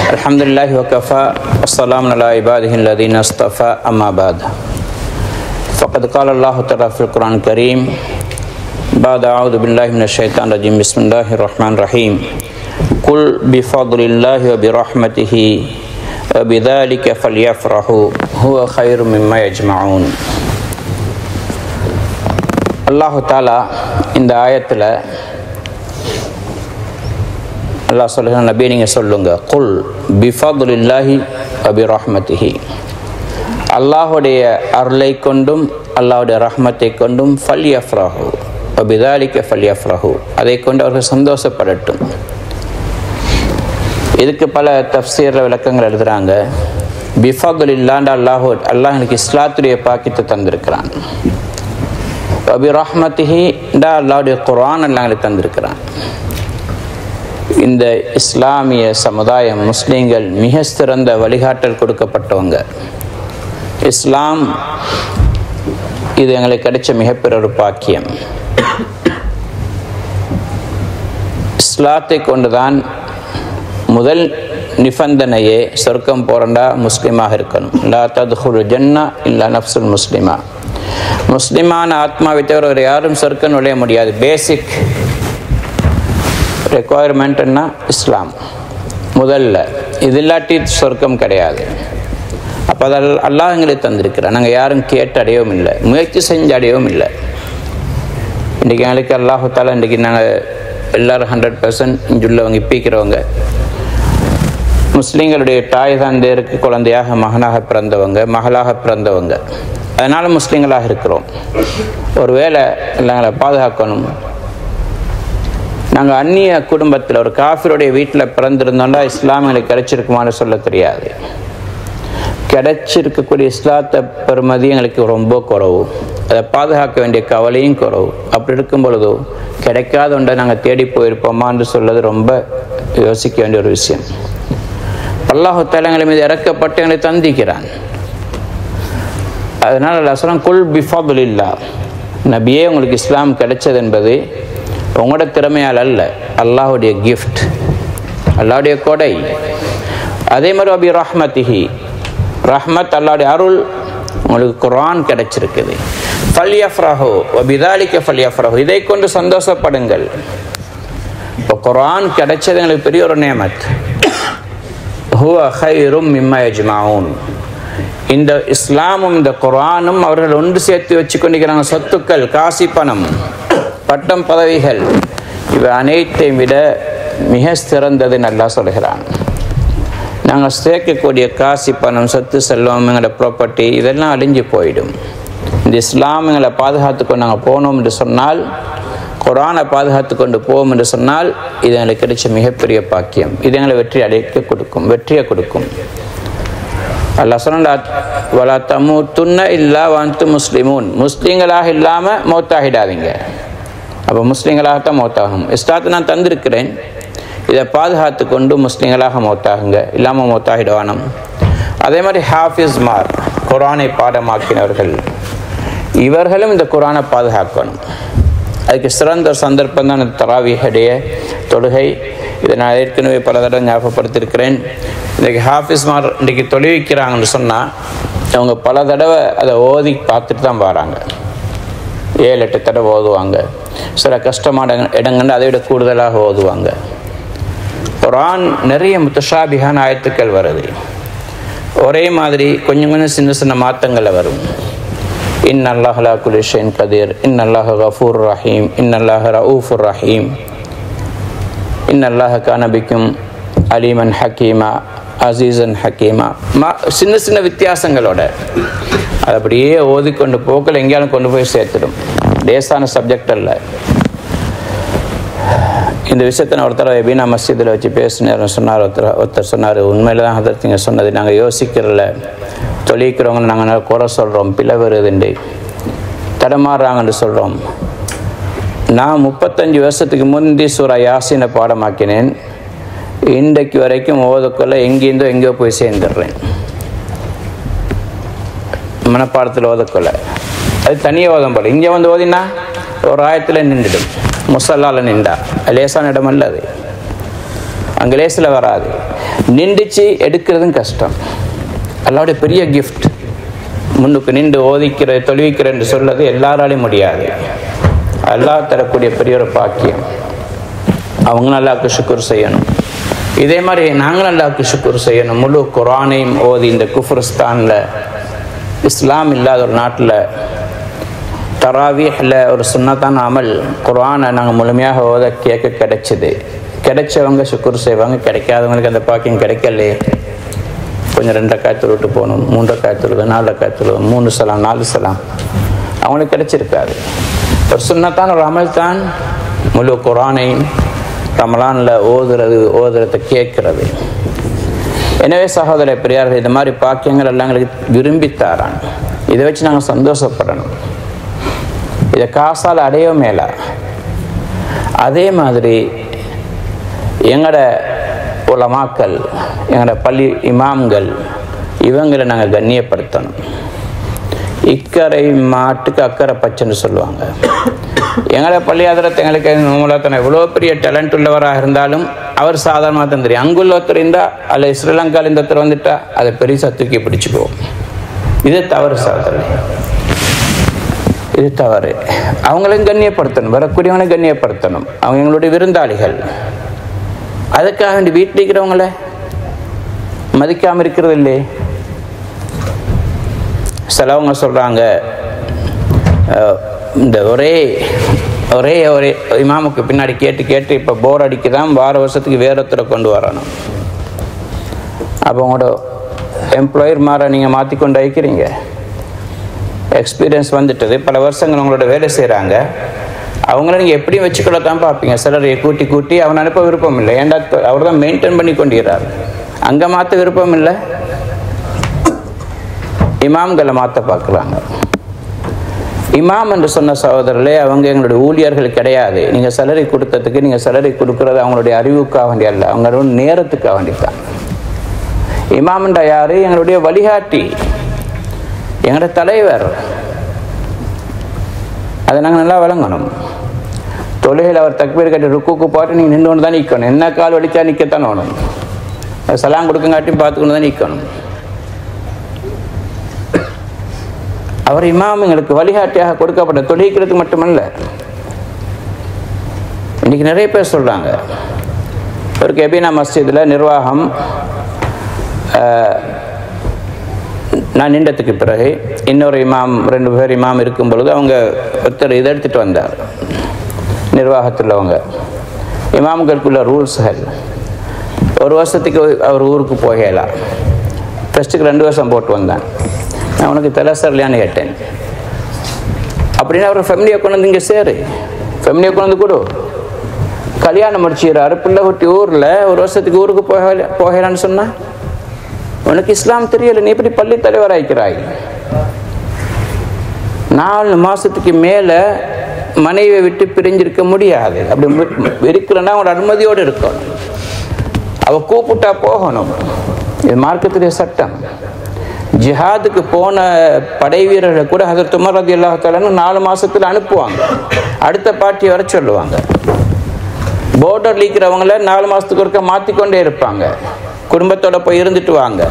Alhamdulillahi wa kafa wassalamun ala ibadihi alladhina istafa amma ba'd. Faqad qala Allahu ta'ala fil Qur'an Karim ba'da a'udhu billahi minash shaitanir rajim. Bismillahir rahmanir rahim. Qul bi fadlillahi wa bi rahmatihi wa bidzalika falyafrahu huwa khairum mimma yajma'un. Allahu ta'ala இந்த ஆயத்துல அல்லாஹ் சொல்லுங்க, நபி நீங்க சொல்லுங்க, குல் பிஃபதுலில்லாஹி வபிரஹ்மதிஹி, அல்லாஹுடைய அருளை கொண்டும் அல்லாஹுடைய ரஹ்மத்தை கொண்டும் ஃபல்யஃப்ரஹு வபிதாலிக ஃபல்யஃப்ரஹு, அதை கொண்டு அவர்கள் சந்தோஷப்படட்டும். இதுக்கு பல தஃப்சீர் விளக்கங்கள் எழுதுறாங்க. பிஃபதுலில்லாஹ் அல்லாஹ் எனக்கு இஸ்லாத்துடைய பாக்கியத்தை தந்திருக்கிறான். வபிரஹ்மதிஹி அல்லாஹுடைய குர்ஆன் அல்லாஹ் எனக்கு தந்திருக்கிறான். இந்த இஸ்லாமிய சமுதாயம் முஸ்லீம்கள் மிக சிறந்த வழிகாட்டல் கொடுக்கப்பட்டவங்க. இஸ்லாம் இது எங்களுக்கு கிடைச்ச மிகப்பெரிய ஒரு பாக்கியம். இஸ்லாத்தை கொண்டுதான் முதல் நிபந்தனையே சொர்க்கம் போறண்டா முஸ்லிமாக இருக்கணும். லா தத்ஹுல் ஜன்னா இல்லா நஃப்சுல் முஸ்லிமா, முஸ்லிமான ஆத்மாவை தவிர ஒரு யாரும் சொர்க்கம் நுழைய முடியாது. பேசிக் ரெக்குவயர்மெண்ட்னா இஸ்லாம் முதல்ல, இது இல்லாட்டி சொர்க்கம் கிடையாது. அப்போ அதை அல்லாஹ் எங்களுக்கு தந்திருக்கிறோம். நாங்கள் யாரும் கேட்டு அடையவும் இல்லை, முயற்சி செஞ்சு அடையவும் இல்லை. இன்றைக்கி எங்களுக்கு அல்லாஹு தாலா இன்றைக்கி நாங்கள் எல்லோரும் 100% இங்குள்ளவங்க இப்பிக்கிறவங்க முஸ்லீம்களுடைய தாய் தந்தையருக்கு குழந்தையாக மகனாக பிறந்தவங்க, மகளாக பிறந்தவங்க, அதனால் முஸ்லீம்களாக இருக்கிறோம். ஒருவேளை எங்களை பாதுகாக்கணும், நாங்கள் அந்நிய குடும்பத்தில் ஒரு காஃபிருடைய வீட்டில் பிறந்திருந்தோம்னா இஸ்லாமியர்களுக்கு கிடைச்சிருக்குமான்னு சொல்ல தெரியாது. கிடைச்சிருக்கக்கூடிய இஸ்லாத்தை பெறுமதி எங்களுக்கு ரொம்ப குறவு, அதை பாதுகாக்க வேண்டிய கவலையும் குறவு. அப்படி இருக்கும் பொழுதோ கிடைக்காத ஒன்றை நாங்கள் தேடி போயிருப்போமான்னு சொல்வது ரொம்ப யோசிக்க வேண்டிய ஒரு விஷயம். அல்லாஹு தஆலா எங்கள் மீது இறக்கப்பட்டு எங்களை தந்திக்கிறான். அதனால் அல்லாஹ் சொல்றான், குல் பிஃபதுலில்லாஹ், நபியே உங்களுக்கு இஸ்லாம் கிடைச்சது என்பது உங்களோட திறமையால் அல்ல, அல்லாஹுடைய கிஃப்ட், அல்லாஹுடைய கொடை. அதே மாதிரி அபி ரஹ்மதிஹி, ரஹ்மத் அல்லாஹுடைய அருள், உங்களுக்கு குர்ஆன் கிடைச்சிருக்குது. ஃபல்யஃப்ரஹு வபிதாலிக ஃபல்யஃப்ரஹு, இதை கொண்டு சந்தோஷப்படுங்கள். இப்போ குர்ஆன் கிடைச்சது எங்களுக்கு பெரிய ஒரு நியமத். ஹுவ கைரும் மிம்மா யஜ்மஊன், இந்த இஸ்லாமும் இந்த குர்ஆனும் அவர்கள் ஒன்று சேர்த்து வச்சு கொண்டிருக்கிறாங்க. சொத்துக்கள், காசி பணம், பட்டம், பதவிகள், இவை அனைத்தையும் விட மிக சிறந்தது நல்லா சொல்கிறான். நாங்கள் சேர்க்கக்கூடிய காசி பணம், சொத்து, செல்வம், எங்களோட ப்ராப்பர்ட்டி இதெல்லாம் அழிஞ்சு போயிடும். இந்த இஸ்லாம் எங்களை பாதுகாத்து கொண்டு நாங்கள் போனோம் என்று சொன்னால், குர்ஆனை பாதுகாத்து கொண்டு போவோம் என்று சொன்னால், இது எங்களுக்கு கிடைச்ச மிகப்பெரிய பாக்கியம். இது எங்களை வெற்றியை கொடுக்கும். அல்லாஹ் சொன்னான், வலா தமூத்துன்ன இல்லா வஅன்தும் முஸ்லிமூன், முஸ்லீம்களாக இல்லாமல் மௌத்தாகிடாதீங்க. அப்போ முஸ்லீம்களாகத்தான் மௌத்தாகும். இஸ்லாத்தை நான் தந்திருக்கிறேன், இதை பாதுகாத்து கொண்டு முஸ்லீம்களாக மௌத்தாகுங்க, இல்லாமல் மௌத்தாகிடுவானம். அதே மாதிரி ஹாஃபிஸ்மார், குர்ஆனை பாடமாக்கினவர்கள், இவர்களும் இந்த குர்ஆனை பாதுகாக்கணும். அதுக்கு சிறந்த ஒரு சந்தர்ப்பம் தான் இந்த தராவீஹுடைய தொழுகை. இதை நான் ஏற்கனவே பல தடவை ஞாபகப்படுத்தியிருக்கிறேன். இன்றைக்கி ஹாஃபிஸ்மார் இன்றைக்கி தொழுவிக்கிறாங்கன்னு சொன்னால் அவங்க பல தடவை அதை ஓதி பார்த்துட்டு தான் வராங்க. 7-8 தடவை ஓதுவாங்க. சில கஷ்டமான இடங்கள்னு அதை விட கூடுதலாக ஓதுவாங்க. குர்ஆன் நிறைய முத்தஷாபிஹான ஆயத்துக்கள் வருது. ஒரே மாதிரி கொஞ்சம் கொஞ்சம் சின்ன சின்ன மாற்றங்களில் வரும். இன்னல்லாஹ லா குல்லி ஷைஇன் கதீர், இன்னல்லாஹ கஃபூர் ரஹீம், இன்னல்லாஹ ரഊஃபுர் ரஹீம், இன்னல்லாஹ கான பிக்கும் அலீமன் ஹக்கீமா, அசீசன் ஹக்கீமா. சின்ன சின்ன வித்தியாசங்களோட அது அப்படியே ஓதிக்கொண்டு போக்கில் எங்கேயாலும் கொண்டு போய் சேர்த்துடும். லேசான சப்ஜெக்ட் அல்ல. இந்த விஷயத்தை நான் ஒருத்தர் எபீனா மஸ்ஜிதில் வச்சு பேசினேன். சொன்னார் ஒருத்தர் சொன்னார், உண்மையில தான் ஹதரத் நீங்கள் சொன்னது, நாங்கள் யோசிக்கிறல, தொழிக்கிறவங்க நாங்கள் குறை சொல்கிறோம், பிழை வருதுண்டு, தடமாறுறாங்கன்னு சொல்கிறோம். நான் 35 வருஷத்துக்கு முந்தி சூரா யாசீனை பாடமாக்கினேன். இன்றைக்கு வரைக்கும் ஓதக்குள்ள எங்கேயோ போய் சேர்ந்துடுறேன். மனப்பாடத்தில் ஓதக்குள்ள அது தனியாக ஓதம் போல. இங்கே வந்து ஓதினா ஒரு ஆயத்தில் நின்றுடும், முசல்லால் நின்றா லேசான இடம் அல்ல அது, அங்கே லேசில் வராது. நின்றுச்சு எடுக்கிறதும் கஷ்டம். அல்லாவுடைய பெரிய கிஃப்ட். முன்னுக்கு நின்று ஓதிக்கிற தொழுவிக்கிற என்று சொல்வது எல்லாராலையும் முடியாது. அல்லாஹ் தரக்கூடிய பெரிய ஒரு பாக்கியம். அவங்களும் அல்லாஹ்வுக்கு ஷுக்ர் செய்யணும். இதே மாதிரி நாங்களும் அல்லாஹ்வுக்கு ஷுக்ர் செய்யணும். முழு குர்ஆனையும் ஓதி இந்த குஃப்ரிஸ்தானில், இஸ்லாம் இல்லாத ஒரு நாட்டில், தராவீஹில் ஒரு சுன்னத்தான அமல் குர்ஆனை நாங்கள் முழுமையாக ஓத கேட்க கிடைச்சிது. கிடைச்சவங்க ஷுக்ர் செய்வாங்க, கிடைக்காதவங்களுக்கு அந்த பாக்கியம் கிடைக்கலையே. கொஞ்சம் 2 ரக்காத் விட்டு போகணும், 3 ரக்காத் 4 ரக்காத் 3 சலாம் 4 சலாம் அவங்களுக்கு கிடைச்சிருக்காது. ஒரு சுன்னத்தான ஒரு அமல் தான் முழு குர்ஆனையும் ரமலானில் ஓதுறதை கேட்கறது. எனவே சகோதர பெரியார்கள், இந்த மாதிரி பாக்கியங்கள் எல்லாம் எங்களுக்கு விரும்பித்தாரான். இதை வச்சு நாங்கள் சந்தோஷப்படணும். இதை காசால் அடையவே மேல. அதே மாதிரி எங்களோட உலமாக்கள், எங்களோட பள்ளி இமாம்கள், இவங்களை நாங்கள் கண்ணியப்படுத்தணும். இக்கரை மாட்டுக்கு அக்கறை பச்சைன்னு சொல்லுவாங்க. எங்களை பள்ளி ஆதரத்தை எங்களுக்கு மூலத்தனை எவ்வளோ பெரிய டேலண்ட் உள்ளவராக இருந்தாலும் அவர் சாதாரணமாக தான் தெரியும். அங்குள்ள ஒருத்தர் இருந்தால் அல்ல ஸ்ரீலங்காவில் இந்த ஒருத்தர் வந்துட்டா அதை பெருசாக தூக்கி பிடிச்சிக்குவோம். இது தவறு சாதனை, இது தவறு. அவங்களையும் கண்ணியப்படுத்தணும், வரக்கூடியவனை கண்ணியப்படுத்தணும். அவங்க எங்களுடைய விருந்தாளிகள். அதுக்காக வேண்டி வீட்டில் இருக்கிறவங்கள மதிக்காமல் இருக்கிறது இல்லையே. சிலவங்க சொல்கிறாங்க, இந்த ஒரே இமாமுக்கு பின்னாடி கேட்டு இப்போ போர் அடிக்குதான், வார வருஷத்துக்கு வேற ஒருத்தரை கொண்டு வரணும். அப்போ உங்களோட எம்ப்ளாயர் மாற நீங்கள் மாற்றிக்கொண்டு வைக்கிறீங்க. எக்ஸ்பீரியன்ஸ் வந்துட்டது, பல வருஷங்கள் உங்களோட வேலை செய்கிறாங்க. அவங்கள நீங்கள் எப்படியும் வச்சுக்கொள்ள தான் பார்ப்பீங்க. சிலரையை கூட்டி அவன் அனுப்ப விருப்பம் இல்லை. ஏன்டா அவர் தான் மெயின்டைன் பண்ணி கொண்டிருக்கிறார். அங்கே மாற்ற விருப்பம் இல்லை, இமாம்களை மாற்ற பார்க்குறாங்க. இமாம் என்று சொன்ன சகோதரர்களே, அவங்க எங்களுடைய ஊழியர்கள் கிடையாது. நீங்கள் சேலரி கொடுத்ததுக்கு நீங்கள் சேலரி கொடுக்குறது அவங்களுடைய அறிவுக்காக வேண்டிய அல்ல, அவங்களோட நேரத்துக்காக வேண்டித்தான். இமாம்ன்ற யாரு? எங்களுடைய வழிகாட்டி, எங்களோட தலைவர். அதை நாங்கள் நல்லா வழங்கணும். தொழுகையில் அவர் தக்பீர் கட்டி ருக்குக்கு போட்டு நீங்கள் நின்று கொண்டு தான் நிற்கணும். என்ன கால் வலிச்சா நிற்கத்தான் வேணும். சலாம் கொடுக்கங்காட்டியும் பார்த்துக்கொண்டு தான் நிற்கணும். அவர் இமாம் எங்களுக்கு வழிகாட்டியாக கொடுக்கப்பட்ட தொழிக்கிறதுக்கு மட்டுமல்ல. இன்னைக்கு நிறைய பேர் சொல்றாங்க, ஒரு கெபீனா மஸ்ஜிதில் நிர்வாகம் நான் நின்றதுக்கு பிறகு இன்னொரு இமாம் 2 பேர் இமாம் இருக்கும் பொழுது அவங்க ஒருத்தர் இதை எடுத்துகிட்டு வந்தார். நிர்வாகத்தில் அவங்க இமாம்களுக்குள்ள ரூல்ஸ்கள். 1 வருஷத்துக்கு அவர் ஊருக்கு போகலாம். ஃபஸ்ட்டுக்கு 2 வருஷம் போட்டு வந்தேன். நான் உனக்கு தெலசர்லையான்னு கேட்டேன். அப்படின்னு அவர் ஃபேமிலியை கொண்டு வந்து இங்கே சேரு, ஃபேமிலியை கொண்டு வந்து கொடு. கல்யாணம் முடிச்சுறாரு, பிள்ளை குட்டி ஊரில் 1 வருஷத்துக்கு ஊருக்கு போகலான்னு சொன்னால் உனக்கு இஸ்லாம் தெரியலை, நீ எப்படி பள்ளி தலைவர் ஆகிக்கிறாய்? 4 மாதத்துக்கு மேலே மனைவியை விட்டு பிரிஞ்சிருக்க முடியாது. அப்படி இருக்கிறன்னா அவங்களோட அனுமதியோடு இருக்கணும். அவள் கூப்பிட்டா போகணும். இது மார்க்கத்துடைய சட்டம். ஜிஹாதுக்கு போன படை வீரர்களை கூட ஹஜ்ரத் உமர் ரலியல்லாஹு தஆலா 4 மாசத்துல அனுப்புவாங்க. அடுத்த பார்ட்டியை வர சொல்லுவாங்க. போர்டர் லீக்கிறவங்கள 4 மாசத்துக்கு ஒருக்க மாற்றிக்கொண்டே இருப்பாங்க. குடும்பத்தோட போய் இருந்துட்டு வாங்க.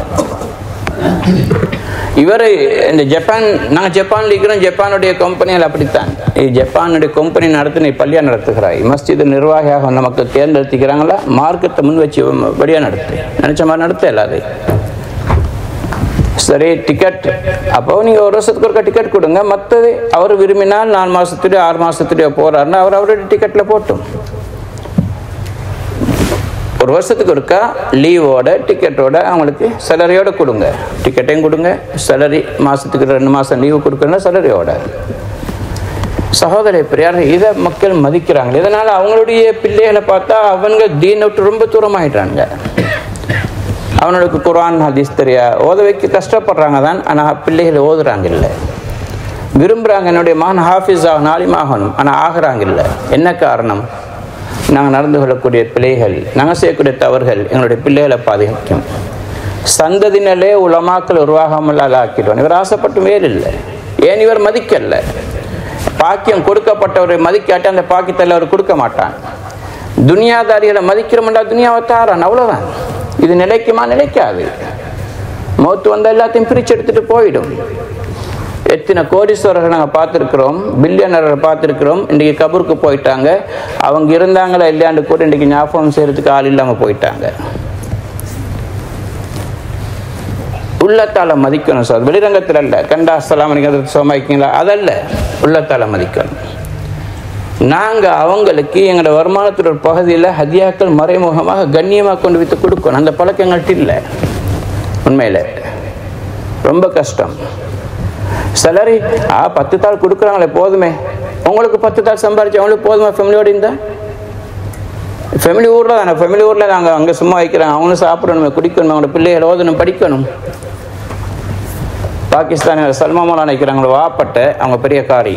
இவர் இந்த ஜப்பான், நாங்கள் ஜப்பான் லீக்கிறோம், ஜப்பானுடைய கம்பெனிகள் அப்படித்தான். ஜப்பானுடைய கம்பெனி நடத்தின பள்ளியாக நடத்துகிறாய். மஸ்ஜிது நிர்வாகியாக நமக்கு தேர்ந்தெடுத்துக்கிறாங்களா? மார்க்கத்தை முன் வச்சு வழியாக நடத்து, நினைச்ச மாதிரி நடத்த இல்லாது. சரி, டிக்கெட் அப்போ நீங்கள் 1 வருஷத்துக்கு ஒருக்கா டிக்கெட் கொடுங்க. மற்றது அவர் விரும்பினால் 4 மாதத்துலேயோ 6 மாதத்துலேயோ போகிறாருன்னா அவருடைய டிக்கெட்டில் போட்டும். 1 வருஷத்துக்கு ஒருக்கா லீவோட டிக்கெட்டோட அவங்களுக்கு சேலரியோட கொடுங்க. டிக்கெட்டையும் கொடுங்க, சேலரி மாதத்துக்கு 2 மாதம் லீவு கொடுக்கணும்னா சேலரியோட. சகோதர பெரியார், இதை மக்கள் மதிக்கிறாங்க. இதனால் அவங்களுடைய பிள்ளைகளை பார்த்தா அவங்க தீனை விட்டு ரொம்ப தூரமாயிட்டாங்க. அவனுக்கு குர்ஆன் ஹதீஸ் தெரியா, ஓத வைக்க கஷ்டப்படுறாங்க தான். ஆனால் பிள்ளைகளை ஓதுறாங்க இல்லை, விரும்புகிறாங்க. என்னுடைய மகன் ஹாஃபிஸ் ஆகணும், ஆலிமாகணும், ஆனால் ஆகிறாங்க இல்லை. என்ன காரணம்? நாங்கள் நடந்து கொள்ளக்கூடிய பிள்ளைகள், நாங்கள் செய்யக்கூடிய தவறுகள் எங்களுடைய பிள்ளைகளை பாதிக்கும். சந்ததியினலே உலமாக்கள் உருவாகாமல் ஆக்கிடுவான். இவர் ஆசைப்பட்டு மேல் இல்லை. ஏன் இவர் மதிக்கல? பாக்கியம் கொடுக்கப்பட்டவரை மதிக்காட்டி அந்த பாக்கியத்தில் அவர் கொடுக்க மாட்டான். துனியாதாரிகளை மதிக்கிறோம்டா துனியாவை தாரான், அவ்வளோதான். இது நிலைக்குமா? நிலைக்காது. மௌத்து வந்தால் எல்லாத்தையும் பிரித்து எடுத்துட்டு போயிடும். எத்தனை கோடீஸ்வரர்கள் நாங்கள் பார்த்துருக்குறோம், பில்லியனர்கள் பார்த்துருக்குறோம், இன்றைக்கி கபருக்கு போயிட்டாங்க. அவங்க இருந்தாங்களா இல்லையாண்டு கூட இன்றைக்கி ஞாபகம் செய்கிறதுக்கு ஆள் இல்லாமல் போயிட்டாங்க. உள்ளத்தால் மதிக்கணும் சார், வெளிரங்கத்தில் அல்ல. கண்டா அஸ்ஸலாமு அலைக்கும் சோமாய்க்கிங்களா, அதல்ல, உள்ளத்தால் மதிக்கணும். நாங்கள் அவங்களுக்கு எங்களோட வருமானத்தில் ஒரு பகுதியில் ஹதியாக்கள் மறைமுகமாக கண்ணியமாக கொண்டு வைத்து கொடுக்கணும். அந்த பழக்கங்கள்ட்ட இல்லை. உண்மையில் ரொம்ப கஷ்டம். சேலரி 10 தாள் கொடுக்குறாங்களே போதுமே, உங்களுக்கு 10 தாள் சம்பாதிச்சு அவங்களுக்கு போதுமா? ஃபேமிலியோடு இருந்தால் ஃபேமிலி ஊரில் தானே, ஃபேமிலி ஊரில் நாங்கள் அங்கே சும்மா வைக்கிறாங்க. அவங்களும் சாப்பிடணும், குடிக்கணும், அவங்களோட பிள்ளைகள் ஓதணும், படிக்கணும். பாகிஸ்தானில் சல்மா மௌலானா நினைக்கிறாங்களோ வாப்பட்ட அவங்க பெரிய காரி.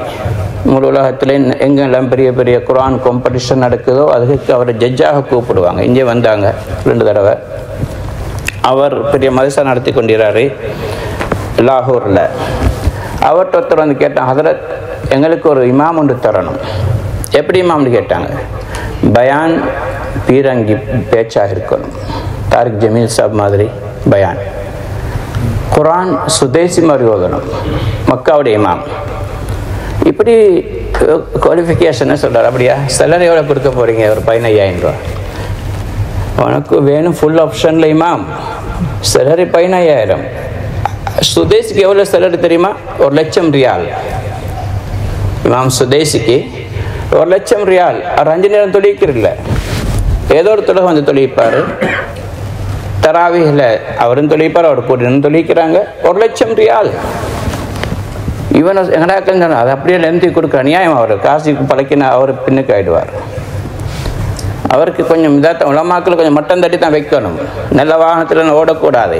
முழு உலகத்தில் எங்கெல்லாம் பெரிய பெரிய குரான் காம்படிஷன் நடக்குதோ அதுக்கு அவரை ஜட்ஜாக கூப்பிடுவாங்க. இங்கே வந்தாங்க 2 தடவை. அவர் பெரிய மதரசா நடத்தி கொண்டிருக்கிறாரு லாகூரில். அவர்கிட்ட ஒருத்தர் வந்து கேட்டாங்க, ஹதரத் எங்களுக்கு ஒரு இமாம் ஒன்று தரணும். எப்படி இமாம்னு கேட்டாங்க. பயான் பீரங்கி பேச்சாக இருக்கணும், தாரிக் ஜமீல் சாப் மாதிரி பயான். குரான் சுதேசி மாதிரி ஓதணும், மக்காவுடைய இமாம். இப்படி குவாலிஃபிகேஷன் சொல்கிறார். அப்படியா? சேலரி எவ்வளோ கொடுக்க போகிறீங்க? ஒரு 15,000 ரூபா. உனக்கு வேணும் ஃபுல் ஆப்ஷனில் இமாம், சேலரி 15,000. சுதேசிக்கு எவ்வளோ சேலரி தெரியுமா? 1,00,000 ரியால். இமாம் சுதேசிக்கு 1,00,000 ரியால். அவர் 5 நேரம் தொழிக்கிறதில்ல, ஏதோ ஒரு தொழில் வந்து தொழிப்பார். தராவியில் அவரும் தொழிப்பார், அவர் கூட்டின்னு தொழிக்கிறாங்க. 1,00,000 ரியால். இவன் எங்கடாக்கள் அது அப்படியே லென்த்தி கொடுக்குற நியாயம். அவர் காசுக்கு பழக்கினா அவர் பின்னுக்கு ஆகிடுவார். அவருக்கு கொஞ்சம் இதாக உலமாக்கள் கொஞ்சம் மட்டம் தட்டி தான் வைக்கணும். நல்ல வாகனத்தில் ஓடக்கூடாது,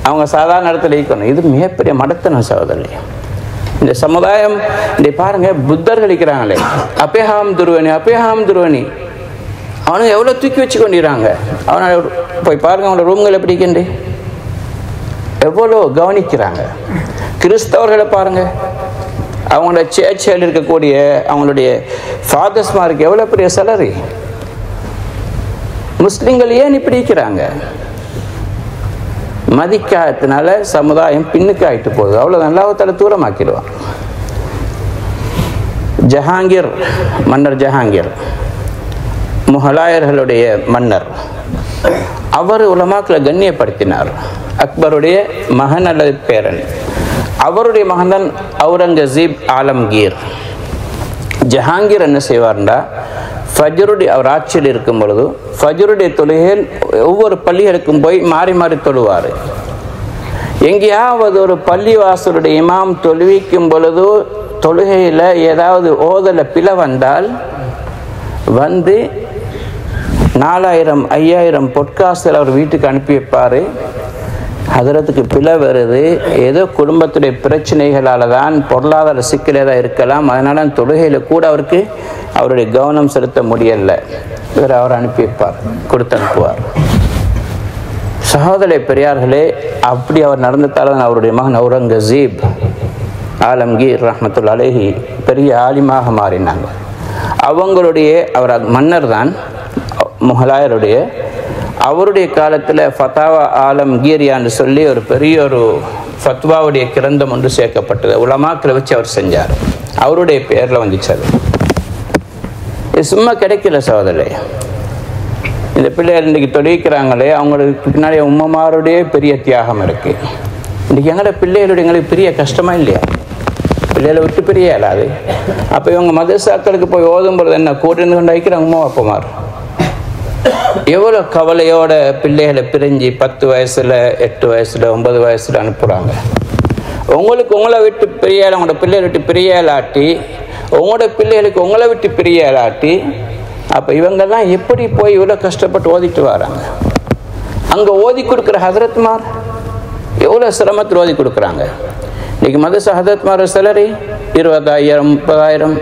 அவங்க சாதாரண இடத்துல இருக்கணும். இது மிகப்பெரிய மடத்தன சகோதரி. இந்த சமுதாயம் இந்த பாருங்க, புத்தர்கள் இருக்கிறாங்களே, அப்பேஹாம் துருவனி அப்பேஹாம் துருவனி, அவனுங்க எவ்வளோ தூக்கி வச்சு கொண்டிருக்காங்க. அவனை போய் பாருங்க, அவனோட ரூம்கள் எப்படி இருக்கின்ற எவ்வளோ கவனிக்கிறாங்க. கிறிஸ்தவர்களை பாருங்க, அவங்களோட சேர்ச்சியில் இருக்கக்கூடிய அவங்களுடைய ஃபாதர்ஸ்மாருக்கு எவ்வளோ பெரிய சேலரி. முஸ்லிம்கள் ஏன் இப்படி இருக்கிறாங்க? மதிக்காததுனால சமுதாயம் பின்னுக்கு ஆகிட்டு போகுது. அவ்வளோ நல்லாவத்தால தூரமாக்கிடுவான். ஜஹாங்கீர், மன்னர் ஜஹாங்கீர், முகலாயர்களுடைய மன்னர், அவர் உலமாக்களை கண்ணியப்படுத்தினார். அக்பருடைய மகன் அல்லது பேரன். அவருடைய மகன்தான் அவுரங்கசீப் ஆலம்கீர். ஜஹாங்கீர் என்ன செய்வார்னா, ஃபஜ்ருடைய அவர் ஆட்சியில் இருக்கும் பொழுது ஃபஜ்ருடைய தொழுகையில் ஒவ்வொரு பள்ளிகளுக்கும் போய் மாறி மாறி தொழுவார். எங்கேயாவது ஒரு பள்ளிவாசலுடைய இமாம் தொழுவிக்கும் பொழுது தொழுகையில் ஏதாவது ஓதல பிழை வந்தால் வந்து 4,000 5,000 பொற்காசில் அவர் வீட்டுக்கு அனுப்பி வைப்பார். ஹதரத்துக்கு பிழை வருது, ஏதோ குடும்பத்துடைய பிரச்சனைகளால் தான், பொருளாதார சிக்கலே தான் இருக்கலாம், அதனால தொழுகையில் கூட அவருக்கு அவருடைய கவனம் செலுத்த முடியலை. இவர் அவர் அனுப்பி வைப்பார், கொடுத்து அனுப்புவார். சகோதர பெரியார்களே, அப்படி அவர் நடந்ததால் தான் அவருடைய மகன் அவுரங்கசீப் ஆலம்கீர் ரஹ்மத்துல்லாஹி அலைஹி பெரிய ஆலிமாக மாறினாங்க. அவங்களுடைய அவர் மன்னர் தான் முகலாயருடைய. அவருடைய காலத்தில் ஃபத்தாவா ஆலம்கீரியான்னு சொல்லி ஒரு பெரிய ஒரு ஃபத்வாவுடைய கிரந்தம் ஒன்று சேர்க்கப்பட்டது. உலமாக்களை வச்சு அவர் செஞ்சார். அவருடைய பேரில் வந்துச்சு. அது இது சும்மா கிடைக்கல சகோதரே. இந்த பிள்ளைகள் இன்றைக்கி தொழிக்கிறாங்களே, அவங்களுக்கு பின்னாடி உம்மமாருடைய பெரிய தியாகம் இருக்குது. இன்றைக்கி எங்களோட பிள்ளைகளுடைய எங்களுக்கு பெரிய கஷ்டமாக இல்லையா? பிள்ளைகளை விட்டு பிரிய இயலாது. அப்போ இவங்க மதரசாக்களுக்கு போய் ஓதும் பொழுது என்ன கூட்டிருந்து கொண்டு வைக்கிறாங்க உம்மா அப்பமார். எவ்வளோ கவலையோட பிள்ளைகளை பிரிஞ்சு 10 வயசில் 8 வயசில் 9 வயசில் அனுப்புகிறாங்க. உங்களுக்கு உங்களை விட்டு பிரியலை, உங்களோட பிள்ளைகளை விட்டு பிரியலாட்டி, உங்களோட பிள்ளைகளுக்கு உங்களை விட்டு பிரியலாட்டி, அப்போ இவங்கெல்லாம் எப்படி போய் இவ்வளோ கஷ்டப்பட்டு ஓதிட்டு வராங்க? அங்கே ஓதி கொடுக்குற ஹதரத்மார் எவ்வளோ சிரமத்தில் ஓதி கொடுக்குறாங்க. இன்றைக்கி மதரசா ஹதரத்மார் சேலரி 20,000 30,000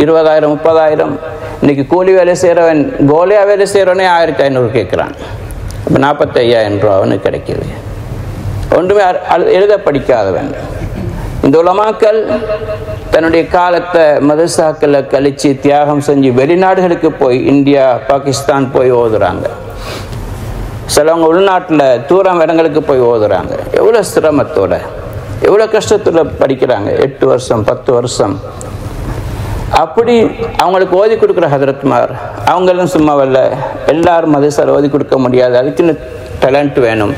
20,000 30,000. இன்றைக்கி கூலி வேலை செய்கிறவன், கோலியா வேலை செய்கிறவனே 1,500 கேட்குறான். இப்போ 45,000 ரூபா அவனுக்கு கிடைக்கிது. ஒன்றுமே எழுத படிக்காதவன். இந்த உலமாக்கள் தன்னுடைய காலத்தை மதரசாக்களை கழித்து தியாகம் செஞ்சு வெளிநாடுகளுக்கு போய் இந்தியா பாகிஸ்தான் போய் ஓதுறாங்க. சிலவங்க உள்நாட்டில் தூரம் இடங்களுக்கு போய் ஓதுறாங்க. எவ்வளோ சிரமத்தோட எவ்வளோ கஷ்டத்தில் படிக்கிறாங்க, 8 வருஷம் 10 வருஷம். அப்படி அவங்களுக்கு ஓதி கொடுக்குற ஹதரத்மார் அவங்களும் சும்மாவல்ல, எல்லாரும் மதரசால ஓதி கொடுக்க முடியாது, அதுக்குன்னு டேலண்ட் வேணும்.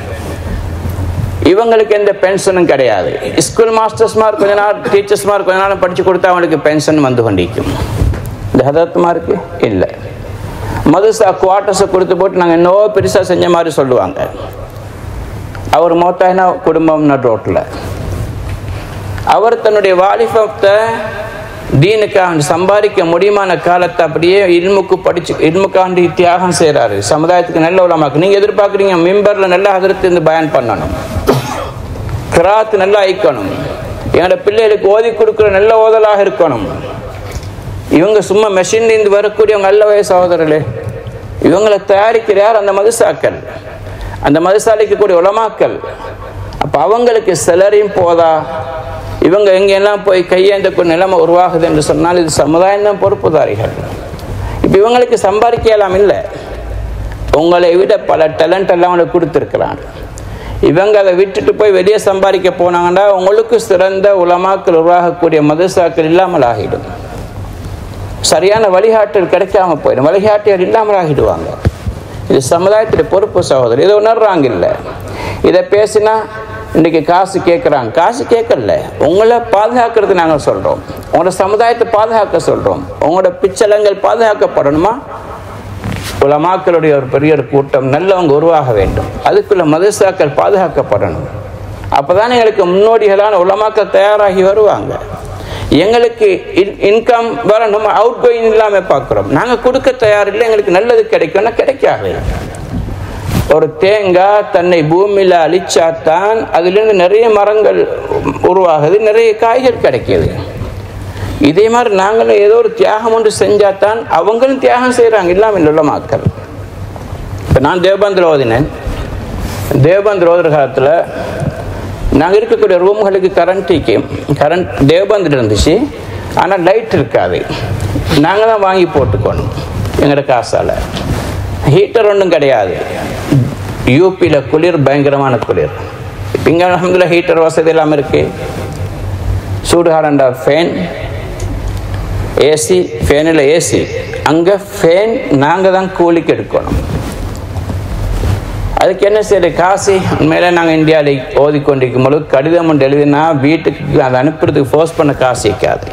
இவங்களுக்கு எந்த பென்ஷனும் கிடையாது. ஸ்கூல் மாஸ்டர்ஸ்மார் கொஞ்ச நாள், டீச்சர்ஸ்மார் கொஞ்ச நாள் படித்து கொடுத்தா அவங்களுக்கு பென்ஷன் வந்து கொண்டிருக்கும். இந்த ஹதரத்மாருக்கு இல்லை. மதரசா குவார்ட்டர்ஸை கொடுத்து போட்டு நாங்கள் என்னவோ பெருசாக செஞ்ச மாதிரி சொல்லுவாங்க. அவர் மொத்தாயினா குடும்பம் ரோட்டில். அவர் தன்னுடைய வாலிபத்தை தீனுக்காக சம்பாதிக்க முடியுமான காலத்தை அப்படியே இல்முக்காண்டி தியாகம் செய்கிறாரு. சமுதாயத்துக்கு நல்ல உலமாக்கு. நீங்கள் எதிர்பார்க்குறீங்க மிம்பரில் நல்லா ஹதரத்து இருந்து பயான் பண்ணணும், கிராத் நல்லா ஐக்கணும், எங்களோட பிள்ளைகளுக்கு ஓதி கொடுக்குற நல்ல ஓதலாக இருக்கணும். இவங்க சும்மா மெஷின்லேருந்து வரக்கூடியவங்க அல்லவே சகோதரர்களே. இவங்களை தயாரிக்கிறார் அந்த மதுசாக்கள், அந்த மதுசாலைக்கு கூடிய உலமாக்கள். அப்போ அவங்களுக்கு சிலரையும் போதா, இவங்க எங்கெல்லாம் போய் கையேந்தக்கூடிய நிலைமை உருவாகுது என்று சொன்னால் இது சமுதாயம் தான் பொறுப்புதாரிகள். இப்போ இவங்களுக்கு சம்பாதிக்கலாம் இல்லை, உங்களை விட பல டேலண்ட் எல்லாம் அவங்களுக்கு கொடுத்துருக்கிறாங்க. இவங்க அதை விட்டுட்டு போய் வெளியே சம்பாதிக்க போனாங்கன்னா உங்களுக்கு சிறந்த உலமாக்கள் உருவாகக்கூடிய மதரசாக்கள் இல்லாமல் ஆகிடும். சரியான வழிகாட்டல் கிடைக்காம போயிடும், வழிகாட்டியர் இல்லாமல் ஆகிடுவாங்க. இது சமுதாயத்துடைய பொறுப்பு சகோதரர். இதை உணர்றாங்க இல்லை. இதை பேசினா இன்றைக்கி காசு கேட்குறாங்க. காசு கேட்கல, உங்களை பாதுகாக்கிறது நாங்கள் சொல்கிறோம், உங்களோட சமுதாயத்தை பாதுகாக்க சொல்கிறோம். உங்களோட பிச்சலங்கள் பாதுகாக்கப்படணுமா? உலமாக்களுடைய ஒரு பெரிய ஒரு கூட்டம் நல்லவங்க உருவாக வேண்டும், அதுக்குள்ள மதரசாக்கள் பாதுகாக்கப்படணும். அப்போ தான் எங்களுக்கு முன்னோடிகளான உலமாக்கள் தயாராகி வருவாங்க. எங்களுக்கு இன்கம் வரணும், அவுட் கோயிங் இல்லாமல் பார்க்குறோம். நாங்கள் கொடுக்க தயாரில்லை, எங்களுக்கு நல்லது கிடைக்கும்னா கிடைக்காது. ஒரு தேங்காய் தன்னை பூமியில் அழிச்சாத்தான் அதிலிருந்து நிறைய மரங்கள் உருவாகுது, நிறைய காய்கறி கிடைக்கிது. இதே மாதிரி நாங்களும் ஏதோ ஒரு தியாகம் ஒன்று செஞ்சாதான் அவங்களும் தியாகம் செய்கிறாங்க இல்லாமல் உள்ள மக்கள். இப்போ நான் தேவபந்தில் ஓதினேன். தேவபந்தில் ஓதுற காலத்தில் நாங்கள் இருக்கக்கூடிய ரூம்களுக்கு கரண்ட் தேவபந்தில் இருந்துச்சு, ஆனால் லைட் இருக்காது. நாங்கள் தான் வாங்கி போட்டுக்கணும் எங்களோட காசால். ஹீட்டர் ஒன்றும் கிடையாது. யூபியில் குளிர், பயங்கரமான குளிர். இப்போ இங்கே அல்ஹம்துலில்லாஹ் ஹீட்டர் வசதி இல்லாமல் இருக்குது. சூடுகாரண்டா ஃபேன், ஏசி, ஃபேனில் ஏசி, அங்கே ஃபேன் நாங்கள் தான் கூலிக்கு எடுக்கணும். அதுக்கு என்ன செய்யுது காசு. உண்மையிலே நாங்கள் இந்தியாவில் ஓதிக்கொண்டிருக்கும் பொழுது கடிதம் ஒன்று எழுதினா வீட்டுக்கு அதை அனுப்புறதுக்கு ஃபோர்ஸ் பண்ண காசு இருக்காது.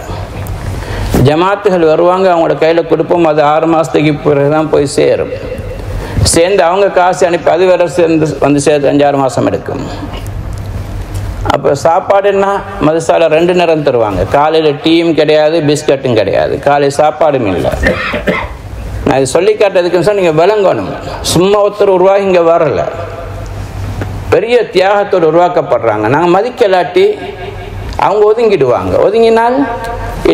ஜமாத்துகள் வருவாங்க, அவங்களோட கையில் கொடுப்போம், அது 6 மாதத்துக்கு பிறகு தான் போய் சேரும். சேர்ந்து அவங்க காசு அனுப்பி அது வேற வந்து சேர்த்து 5-6 மாதம் எடுக்கும். அப்போ சாப்பாடு என்ன, மதரசால 2 நேரம் தருவாங்க. காலையில் டீயும் கிடையாது, பிஸ்கட்டும் கிடையாது, காலை சாப்பாடும் இல்லை. நான் இது சொல்லி காட்டுறதுக்குன்னு சொன்னால் நீங்கள் விளங்கணும். சும்மா ஒருத்தர் உருவாகி இங்கே வரல, பெரிய தியாகத்தோடு உருவாக்கப்படுறாங்க. நாங்கள் மதிக்கலாட்டி அவங்க ஒதுங்கிடுவாங்க. ஒதுங்கினால்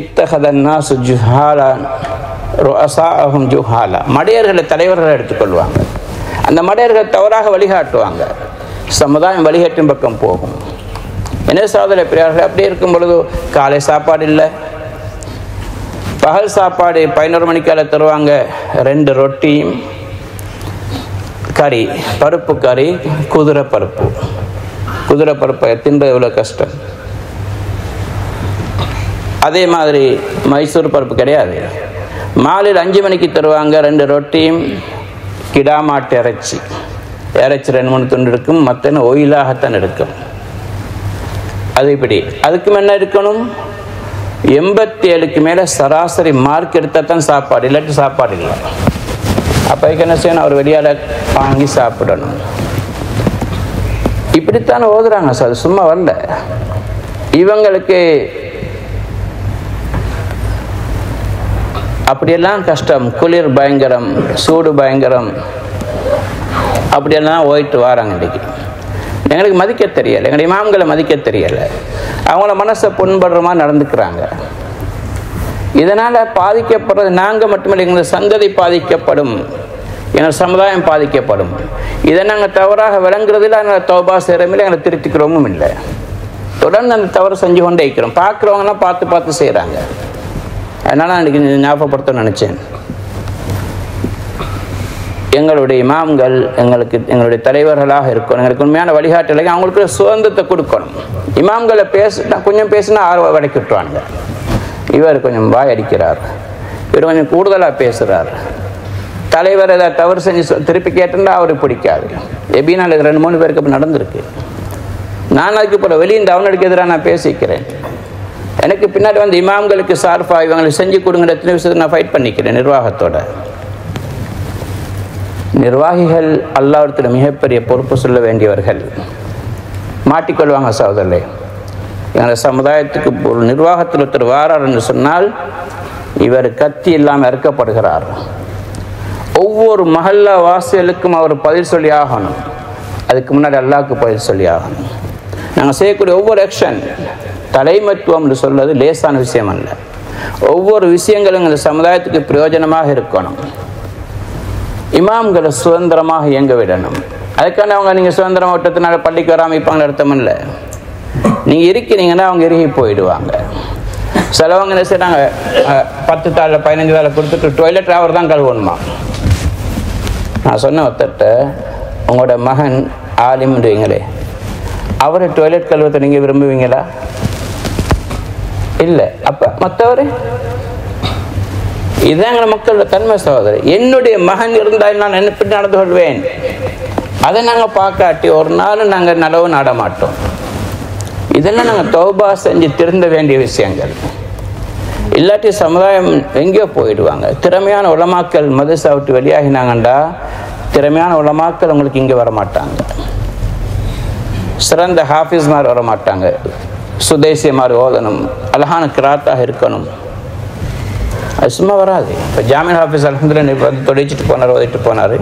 இத்தகதன்னா சுஜுஹாலா ருஅஸாஅஹும் ஜுஹாலா, மடையர்களை தலைவர்களை எடுத்துக்கொள்வாங்க. அந்த மடையர்களை தவறாக வழிகாட்டுவாங்க, சமுதாயம் வழிகாட்டும் பக்கம் போகும். என்ன சகோதர பெரியார்கள், அப்படி இருக்கும் பொழுது காலை சாப்பாடு இல்லை, பகல் சாப்பாடு 11 மணிக்கால தருவாங்க. 2 ரொட்டியும் கறி, பருப்பு கறி, குதிரை பருப்பு. குதிரை பருப்பை தின்றது எவ்வளோ கஷ்டம். அதே மாதிரி மைசூர் பருப்பு கிடையாது. மாலையில் 5 மணிக்கு தருவாங்க 2 ரொட்டியும் கிடாமாட்டு இறைச்சி. 2-3 துண்டு இருக்கும், மற்ற ஒயிலாகத்தான் இருக்கும். அது இப்படி. அதுக்கும் என்ன இருக்கணும், 87க்கு மேலே சராசரி மார்க் எடுத்தால் தான் சாப்பாடு, இல்லாட்டி சாப்பாடு இல்லை. அப்போ என்ன செய்யணும், அவர் வெளியால் வாங்கி சாப்பிடணும். இப்படித்தான் ஓதுறாங்க சார், சும்மா வரல. இவங்களுக்கு அப்படியெல்லாம் கஷ்டம், குளிர் பயங்கரம், சூடு பயங்கரம், அப்படியெல்லாம் ஓயிட்டு வராங்க. இன்றைக்கி எங்களுக்கு மதிக்க தெரியலை, எங்களுடைய இமாம்களை மதிக்க தெரியலை, அவங்கள மனசை புண்படுற மாதிரி நடந்துக்கிறாங்க. இதனால் பாதிக்கப்படுறது நாங்கள் மட்டுமில்லை, எங்கள் சந்ததி பாதிக்கப்படும், எங்கள் சமுதாயம் பாதிக்கப்படும். இதை நாங்கள் தவறாக விளங்குறதில்லை, அதனால் தௌபா செய்கிறோமில்லை, எங்களை திருத்திக்கிறோமும் இல்லை. தொடர்ந்து அந்த தவறு செஞ்சு கொண்டே இருக்கிறோம். பார்க்குறவங்கலாம் பார்த்து செய்கிறாங்க. அதனால் நான் இன்றைக்கி ஞாபகப்படுத்த நினச்சேன். எங்களுடைய இமாம்கள் எங்களுடைய தலைவர்களாக இருக்கணும், எங்களுக்கு உண்மையான வழிகாட்டலை அவங்களுக்கு சுதந்திரத்தை கொடுக்கணும். இமாம்களை கொஞ்சம் பேசினா வடக்கி விட்டுவானுங்க. இவர் கொஞ்சம் வாய் அடிக்கிறார், இவர் கொஞ்சம் கூடுதலாக பேசுகிறார். தலைவர் ஏதாவது தவறு செஞ்சு திருப்பி கேட்டிருந்தா அவருக்கு பிடிக்காது. எபினால் 2-3 பேருக்கு அப்போ நடந்திருக்கு. நான் அதுக்கு இப்போ வெளியே அவனுக்கு எதிராக நான் பேசிக்கிறேன். எனக்கு பின்னாடி வந்து இமாம்களுக்கு சார்பாக இவங்களுக்கு செஞ்சு கொடுங்கிற எத்தனை விஷயத்தை நான் ஃபைட் பண்ணிக்கிறேன் நிர்வாகத்தோட. நிர்வாகிகள் அல்லாஹ்விடத்தில் மிகப்பெரிய பொறுப்பு சொல்ல வேண்டியவர்கள். மாட்டிக்கொள்வாங்க சகோதரர்களே. எங்கள் சமுதாயத்துக்கு ஒரு நிர்வாகத்தில் ஒருத்தர் வாரார் என்று சொன்னால் இவர் கத்தி இல்லாமல் இறக்கப்படுகிறார். ஒவ்வொரு மஹல்லா வாசிகளுக்கும் அவர் பதில் சொல்லி ஆகணும். அதுக்கு முன்னாடி அல்லாஹ்வுக்கு பதில் சொல்லி ஆகணும். நாங்கள் செய்யக்கூடிய ஒவ்வொரு ஆக்ஷன், தலைமைத்துவம் என்று சொல்வது லேசான விஷயம் அல்ல. ஒவ்வொரு விஷயங்களும் இந்த சமுதாயத்துக்கு பிரயோஜனமாக இருக்கணும். இமாம்களை சுதந்திரமாக இயங்க விடணும். அதுக்கான அவங்க நீங்கள் சுதந்திரம் விட்டத்தினால பள்ளிக்கு வராமல் இருப்பாங்க அர்த்தம் இல்லை. நீங்கள் இருக்கிறீங்கன்னா அவங்க இறுகி போயிடுவாங்க. சிலவங்க என்ன செய்கிறாங்க, 10 தாள் 15 தாள் கொடுத்துட்டு டாய்லெட் அவர் தான் கழுவணுமா. நான் சொன்ன ஒருத்தட்ட, உங்களோட மகன் ஆலிம்ன்றீங்களே, அவரை டாய்லெட் கழுவத்தை நீங்கள் விரும்புவீங்களா? இல்லை. அப்போ மற்றவர் இதாங்கிற மக்களோட தன்மை சகோதரர். என்னுடைய மகன் இருந்தால் நான் என்ன பின் நடந்து கொள்வேன். அதை நாங்கள் பார்க்காட்டி ஒரு நாள் நாங்கள் நலவு நாட மாட்டோம். இதெல்லாம் நாங்கள் தௌபா செஞ்சு திருந்த வேண்டிய விஷயங்கள். இல்லாட்டி சமுதாயம் எங்கேயோ போயிடுவாங்க. திறமையான உலமாக்கள் மதரசா விட்டு வெளியாகினாங்கண்டா திறமையான உலமாக்கள் உங்களுக்கு இங்கே வரமாட்டாங்க. சிறந்த ஹாஃபிஸ்மார் வரமாட்டாங்க. சுதேசியமார் ஓதணும், அழகான கிராத்தாக இருக்கணும். அது சும்மா வராது. இப்போ ஜாமீன் ஹாஃபிஸ் அல்ஹம்துலில்லாஹ் வந்து தொடைச்சிட்டு போனார், ஓதிட்டு போனார்.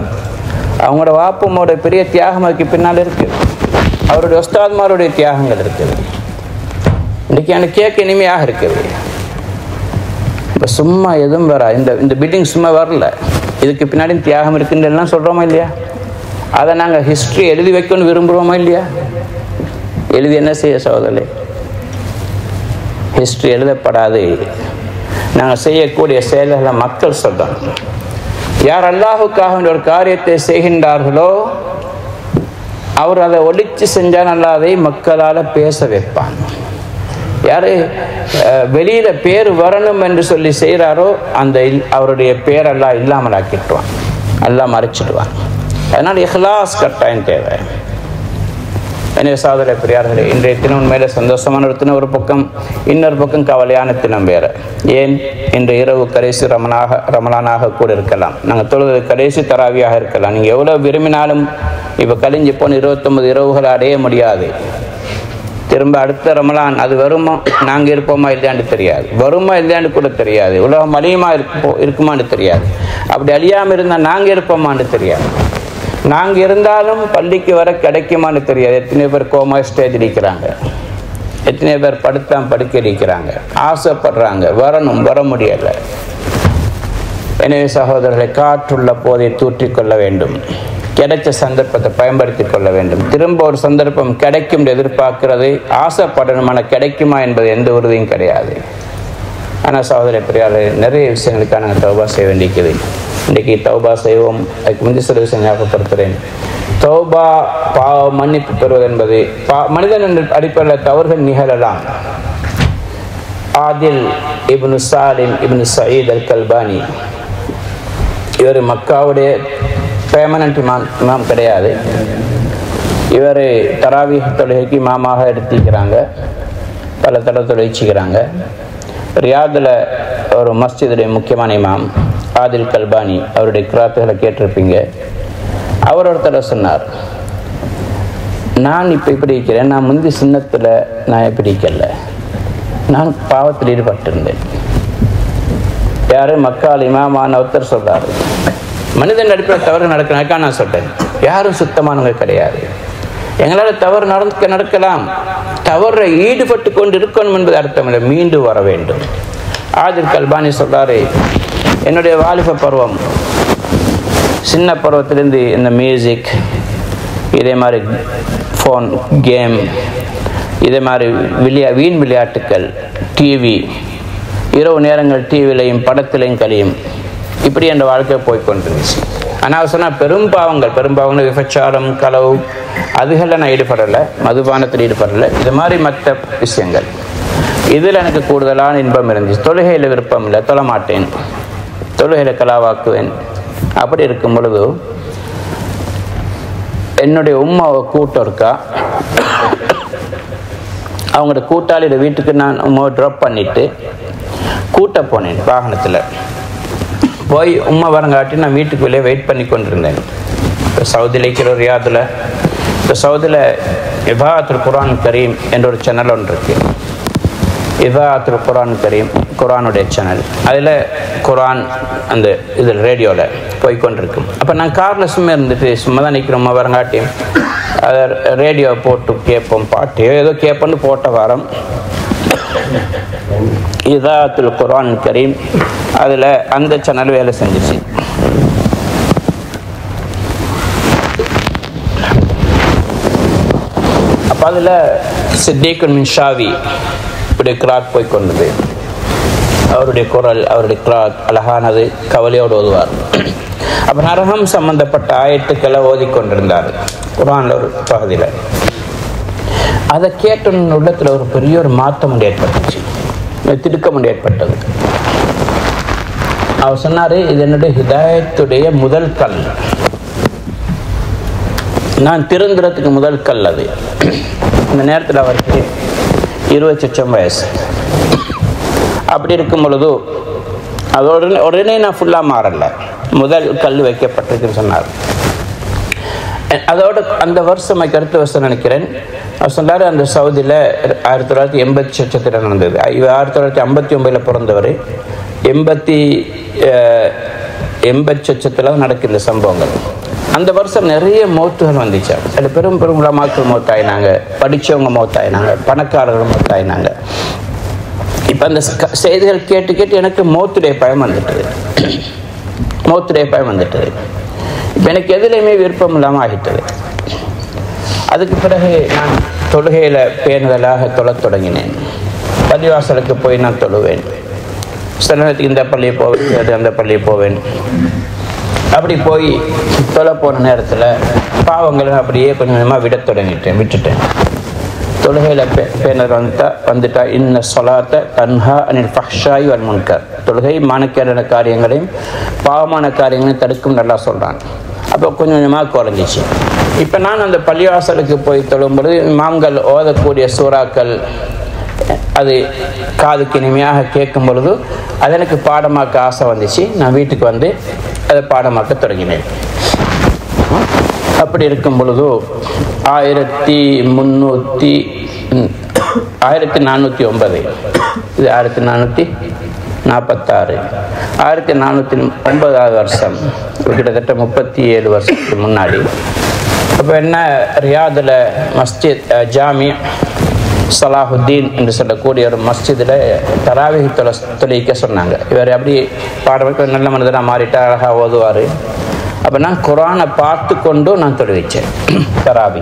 அவங்களோட வாப்பமோட பெரிய தியாகம் அதுக்கு பின்னால் இருக்குது. அவருடைய உஸ்தாத்மாருடைய தியாகங்கள் இருக்குது. இன்றைக்கி எனக்கு கேட்க இனிமையாக இருக்குது. இப்போ சும்மா எதுவும் வரா. இந்த பில்டிங் சும்மா வரல, இதுக்கு பின்னாடி தியாகம் இருக்குன்னு எல்லாம் சொல்கிறோமா இல்லையா? அதை நாங்கள் ஹிஸ்ட்ரி எழுதி வைக்கணும்னு விரும்புகிறோமா இல்லையா? எழுதி என்ன செய்ய சகோதரே? ஹிஸ்ட்ரி எழுதப்படாது. நாங்கள் செய்யக்கூடிய செயல்களை மக்கள் சொல்கிறோம். யார் அல்லாஹுக்காக ஒரு காரியத்தை செய்கின்றார்களோ அவர் அதை ஒழிச்சு செஞ்சால் அல்லாதை மக்களால் பேச வைப்பான். யார் வெளியில் பேர் வரணும் என்று சொல்லி செய்கிறாரோ அந்த அவருடைய பேரெல்லாம் இல்லாமல் ஆக்கிட்டுவான், எல்லாம் மறைச்சிடுவான். அதனால் இஹ்லாஸ் கட்டாயம் தேவை. எனவே சகோதர பெரியார்களே, இன்றைய தினம் மேலே சந்தோஷமான ஒரு தினம் ஒரு பக்கம், இன்னொரு பக்கம் கவலையான தினம் வேறு. ஏன்? இன்று இரவு கடைசி ரமலானாக கூட இருக்கலாம், நாங்கள் தொழுது கடைசி தராவியாக இருக்கலாம். நீங்கள் எவ்வளோ விரும்பினாலும் இப்போ கழிஞ்சு போன 29 இரவுகளை அடைய முடியாது. திரும்ப அடுத்த ரமலான் அது வருமா, நாங்கள் இருப்போமா இல்லையான்னு தெரியாது, வருமா இல்லையான்னு கூட தெரியாது, உலகம் அழியுமா இருக்குமான்னு தெரியாது. அப்படி அழியாமல் இருந்தால் நாங்கள் இருப்போமான்னு தெரியாது. நாங்கள் இருந்தாலும் பள்ளிக்கு வர கிடைக்குமான்னு தெரியாது. எத்தனை பேர் கோமா ஸ்டேஜ் இருக்கிறாங்க, எத்தனை பேர் படுக்க இருக்கிறாங்க, ஆசைப்படுறாங்க, வரணும், வர முடியலை. எனவே சகோதரர்களை, காற்றுள்ள போதை தூற்றிக்கொள்ள வேண்டும், கிடைச்ச சந்தர்ப்பத்தை பயன்படுத்தி கொள்ள வேண்டும். திரும்ப ஒரு சந்தர்ப்பம் கிடைக்கும் எதிர்பார்க்கிறது, ஆசைப்படணும், ஆனால் கிடைக்குமா என்பது எந்த உறுதியும் கிடையாது. ஆனால் சகோதர பெரியார், நிறைய விஷயங்களுக்காக நாங்கள் தௌபா செய்ய வேண்டியிருக்குது. இன்றைக்கி தௌபா செய்வோம். அதுக்கு முந்தைய சில விஷயம் ஞாபகப்படுத்துகிறேன். தௌபா பாவ மன்னிப்பு பெறுவது என்பது மனிதன் என்ற அடிப்படையில் தவறுகள் நிகழலாம். ஆதில் இப்னு சாலிம் இப்னு சயீத் அல் கல்பானி, இவர் மக்காவுடைய பெர்மனன்ட் இமாம் கிடையாது. இவர் தராவீஹ் தொழுகைக்கு இமாமாக எடுத்துக்கிறாங்க, பல தடவை தொழிற்சிக்கிறாங்க. ரியாதில் ஒரு மஸ்ஜிதுடைய முக்கியமான இமாம் ஆதில் கல்பானி, அவருடைய கிராத்துகளை கேட்டிருப்பீங்க. அவர் ஒருத்தர சொன்னார், நான் இப்போ இப்படி இருக்கிறேன், நான் முந்தி சின்னத்தில் நான் இப்படி இருக்கல, நான் பாவத்தில் ஈடுபட்டிருந்தேன். யார்? மக்கால் இமாமான ஒருத்தர் சொல்கிறார். மனிதன் அடிப்படையில் தவறு நடக்கிறதுக்காக நான் சொல்கிறேன், யாரும் சுத்தமானவங்க கிடையாது. எங்களால் தவறு நடக்கலாம், தவறை ஈடுபட்டு கொண்டு இருக்கணும் என்பது அர்த்தம் இல்லை, மீண்டு வர வேண்டும். ஆதில் கல்பானி சொல்கிறாரு, என்னுடைய வாலிப பருவம், சின்ன பருவத்திலேருந்து இந்த மியூசிக், இதே மாதிரி ஃபோன் கேம், இதே மாதிரி வீண் விளையாட்டுக்கள், டிவி, இரவு நேரங்கள் டிவிலையும் படத்திலையும் கழியும், இப்படி என் வாழ்க்கை போய்கொண்டிருந்துச்சு. ஆனால் அவர் சொன்னால் பெரும்பாவங்கள் விபச்சாரம், களவு, அதுகளில் நான் ஈடுபடலை, மதுபானத்தில் ஈடுபடலை. இது மாதிரி மற்ற விஷயங்கள் இதில் எனக்கு கூடுதலான இன்பம் இருந்துச்சு. தொழுகையில் விருப்பம் இல்லை, தொழ மாட்டேன், தொழுகையில் கலாவாக்குவேன். அப்படி இருக்கும் பொழுது என்னுடைய உம்மாவை கூட்டம் இருக்கா, அவங்களோட கூட்டாளியோட வீட்டுக்கு நான் உம்மாவை ட்ராப் பண்ணிவிட்டு கூட்ட போனேன். வாகனத்தில் போய் உம்மா வரங்காட்டி நான் வீட்டுக்கு வெளியே வெயிட் பண்ணி கொண்டிருந்தேன். இப்போ சவுதியில் இருக்கிற ரியாதில், இப்போ சவுதியில் இபாஅத்துல் குர்ஆன் கரீம் என்ற ஒரு சேனல் ஒன்று இருக்குது. இபாஅத்துல் குர்ஆன் கரீம், குர்ஆனுடைய சேனல். அதில் குர்ஆன் அந்த இதில் ரேடியோவில் போய்கொண்டிருக்கும். அப்போ நான் காரில் சும்மா தான் நிற்கிறோம். உம்மா வரங்காட்டியும் அதை ரேடியோ போட்டு கேட்போம், பாட்டு ஏதோ கேட்போன்னு போட்ட வாரம் இதாத்துல் குர்ஆன் கரீம் அதில் அந்த சேனல் வேலை செஞ்சிச்சு. அப்போ அதில் சித்திகுல் மின்ஷாவி இப்படி கிராத் போய் கொண்டது. அவருடைய குரல், அவருடைய கிராத் அழகானது, கவலையோடு ஓதுவார். அப்போ நரகம் சம்பந்தப்பட்ட ஆயத்துக்களை ஓதிக்கொண்டிருந்தார் குர்ஆனில் ஒரு பகுதியில். அதை கேட்ட உள்ளத்தில் ஒரு பெரிய ஒரு மாற்றம் ஏற்பட்டுச்சு, திடுக்கம் ஏற்பட்டது. அவர் சொன்னார், இது என்னுடைய ஹிதாயத்துடைய முதல் கல், நான் திருந்துறதுக்கு முதல் கல் அது. இந்த நேரத்தில் அவருக்கு 20 வயசு. அப்படி இருக்கும் பொழுது அதோட உடனே நான் ஃபுல்லாக மாறலை, முதல் கல் வைக்கப்பட்டிருக்குன்னு சொன்னார். அதோட அந்த வருஷம் அடுத்த வருஷம் நினைக்கிறேன் அவர் சொன்னார், அந்த சவுதியில் 1980 நடந்தது. இவர் 1959 பிறந்தவர். 80 நடக்கிற சம்பவங்கள். அந்த வருஷம் நிறைய மௌத்துகள் வந்துச்சு. அதில் பெரும் உலமாக்கள் மௌத்தாயினாங்க, படித்தவங்க மௌத்தாயினாங்க, பணக்காரர்கள் மௌத்தாயினாங்க. இப்போ அந்த செய்திகள் கேட்டு கேட்டு எனக்கு மௌத்துடைய பயம் வந்துட்டது. இப்போ எனக்கு எதுலையுமே விருப்பம் இல்லாமல் ஆகிட்டது. அதுக்கு பிறகு நான் தொழுகையில் பேணுதலாக தொழத் தொடங்கினேன். பள்ளிவாசலுக்கு போய் நான் தொழுவேன். சில நேரத்துக்கு இந்த பள்ளியை போவேன், அந்த பள்ளியை போவேன். அப்படி போய் தொலை போன நேரத்தில் பாவங்களை அப்படியே கொஞ்சம் கொஞ்சமாக விட்டுட்டேன். தொழுகையில் பேணர் வந்துட்டா இன்ன சொலாத்தை தன்ஹா அனில் ஃபஹ்ஷாய் வல் முன்கர், தொழுகை மானக்கேடான காரியங்களையும் பாவமான காரியங்களையும் தடுக்கும் நல்லா சொல்கிறான். அப்போ கொஞ்சம் கொஞ்சமாக குறைஞ்சிச்சு. இப்போ நான் அந்த பள்ளிவாசலுக்கு போய் தொழும்பொழுது இமாம்கள் ஓதக்கூடிய சூறாக்கள் அது காதுக்கு இனிமையாக கேட்கும் பொழுது அது எனக்கு பாடமாக்க ஆசை வந்துச்சு. நான் வீட்டுக்கு வந்து அதை பாடமாக்க தொடங்கினேன். அப்படி இருக்கும் பொழுது 1409 இது 1446 1409 வருஷம், கிட்டத்தட்ட 37 வருஷத்துக்கு முன்னாடி. அப்போ என்ன, ரியாதில் மஸ்ஜித் ஜாமி சலாஹுத்தீன் என்று சொல்லக்கூடிய ஒரு மஸ்ஜிதில் தராவிஹ் தொழுகைக்க சொன்னாங்க. இவர் அப்படி பாடுறதுக்கு நல்ல மனிதராக மாறிட்டா, அழகாக ஓதுவார். அப்போ நான் குர்ஆனை பார்த்து கொண்டு நான் தொழுவிச்சேன் தராவி.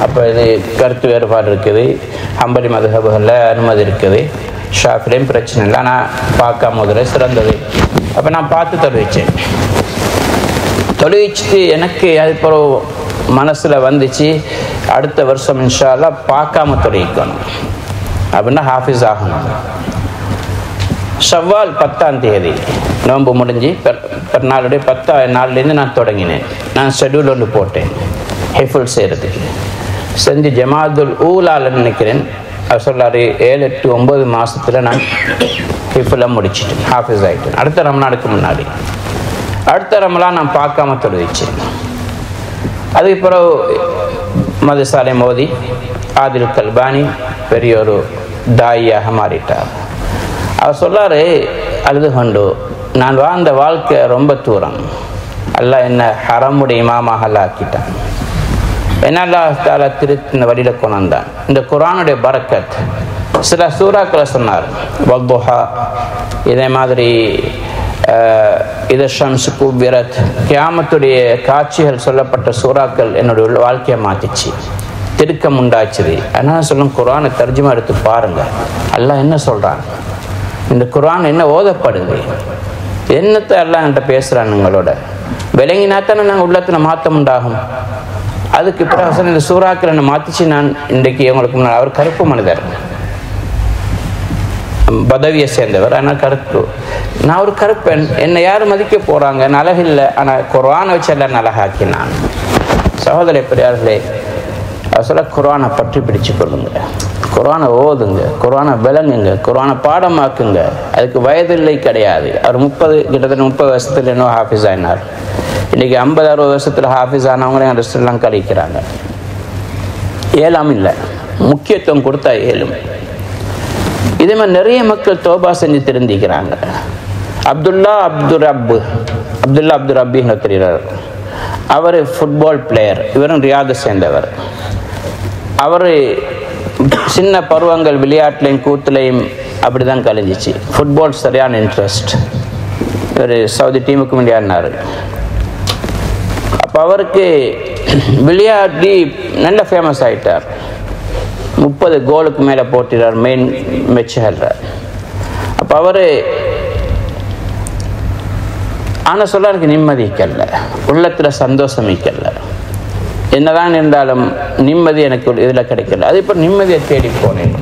அப்போ இது கருத்து வேறுபாடு இருக்குது, ஹம்பலி மதுஹபுகளில் அனுமதி இருக்குது, ஷாஃபிலையும் பிரச்சனை இல்லை. நான் பார்க்காம ஓதுற சிறந்தது. அப்போ நான் பார்த்து தொழுவிச்சுட்டு எனக்கு அது இப்போ மனசில் வந்துச்சு, அடுத்த வருஷம் இன்ஷா அல்லாஹ் பார்க்காம தொழுவிக்கணும் அப்படின்னா ஹாஃபிஸ் ஆகணும். ஷவ்வால் 10ஆம் தேதி நோன்பு முடிஞ்சு நாளுடைய 10ஆம் நாள்லேருந்து நான் தொடங்கினேன். நான் ஷெட்யூல் ஒன்று போட்டேன் ஹிஃபுல் செய்கிறதுக்கு. செஞ்சு ஜமாதுல் ஊலால் நினைக்கிறேன் அவர் சொல்லாரு 7, 8, 9 மாதத்தில் நான் ஹிஃபுல்லாக முடிச்சிட்டேன், ஹாஃபிஸ் ஆகிட்டேன். அடுத்த ரமலானுக்கு முன்னாடி அடுத்த ரமலான் நான் பார்க்காம தொழுவிச்சேன். அதுக்கு பிறகு மதுசாலை மோதி ஆதில் கல்பானி பெரிய ஒரு தாயாக மாறிட்டார். அவர் சொல்லாரு, அழுது கொண்டு, நான் வாழ்ந்த வாழ்க்கை ரொம்ப தூரம், அல்லாஹ் என்ன ஹரமுடைய இமாமாக அல்லாஹ் ஆக்கிட்டான், என்ன அல்லாஹ் தாலா திருத்தின வழியில் கொண்டு வந்தான். இந்த குர்ஆனுடைய பரக்கத் சில சூறாக்களை சொன்னார், வல்துஹா, இதே மாதிரி இத ஷம்ஸு குவ்விரத், கியாமத்துடைய காட்சிகள் சொல்லப்பட்ட சூறாக்கள் என்னுடைய வாழ்க்கையை மாற்றிச்சு, திருக்கம் உண்டாச்சுது. அதனால் சொல்லும், குர்ஆனை தர்ஜுமா எடுத்து பாருங்கள், அல்லாஹ் என்ன சொல்கிறான், இந்த குர்ஆன் என்ன ஓதப்படுது, என்னத்தை எல்லாம் என்கிட்ட பேசுகிறான் உங்களோட. விளங்கினாத்தானே நாங்கள் உள்ளத்தில் மாற்றம் உண்டாகும். அதுக்கு பிறகு இந்த சூறாக்கள் என்னை மாற்றிச்சு. நான் இன்றைக்கு உங்களுக்கு முன்னாடி, அவர் கருப்பு மனிதர், பதவியை சேர்ந்தவர், ஆனால் கருப்பு. நான் ஒரு கருப்பன், என்னை யாரும் மதிக்க போகிறாங்க, அழகில்லை, ஆனால் குர்ஆனை வச்சு எல்லாம் அழகாக்கி. நான் சகோதர பெரியார்களே, அவர் சொல்ல குர்ஆனை பற்றி பிடிச்சு கொள்ளுங்க, குர்ஆனை ஓதுங்க, குர்ஆனை விளங்குங்க, குர்ஆனை பாடமாக்குங்க. அதுக்கு வயதில்லை கிடையாது. அவர் கிட்டத்தட்ட 30 வருஷத்துல இன்னும் ஹாஃபிஸ் ஆயினார். இன்றைக்கி 50-60 வருஷத்தில் ஹாஃபிஸ் ஆனவங்களே ரெஸ்டெல்லாம் கழிக்கிறாங்க. ஏழாம் இல்லை, முக்கியத்துவம் கொடுத்தா ஏழும். இதே மாதிரி நிறைய மக்கள் தௌபா செஞ்சு திருந்திக்கிறாங்க. அப்துல்லா அப்துல் ரப்பின்னு தெரிகிறார். அவர் ஃபுட்பால் பிளேயர், இவரும் ரியாதை சேர்ந்தவர். அவர் சின்ன பருவங்கள் விளையாட்டுலையும் கூத்துலையும் அப்படி தான் கழிஞ்சிச்சு. ஃபுட்பால் சரியான இன்ட்ரெஸ்ட். இவர் சவுதி டீமுக்கு விளையாடினார். அப்போ அவருக்கு விளையாடி நல்ல ஃபேமஸ் ஆகிட்டார். 30 கோலுக்கு மேலே போட்டிறார், மெயின் மெச்சுகிறார். அப்போ அவர் ஆனால் சொல்ல எனக்கு நிம்மதிக்கல்ல, உள்ளத்தில் சந்தோஷமிக்கல்ல. என்னதான் இருந்தாலும் நிம்மதி எனக்கு இதில் கிடைக்கல. அது இப்போ நிம்மதியை தேடி போனேன்.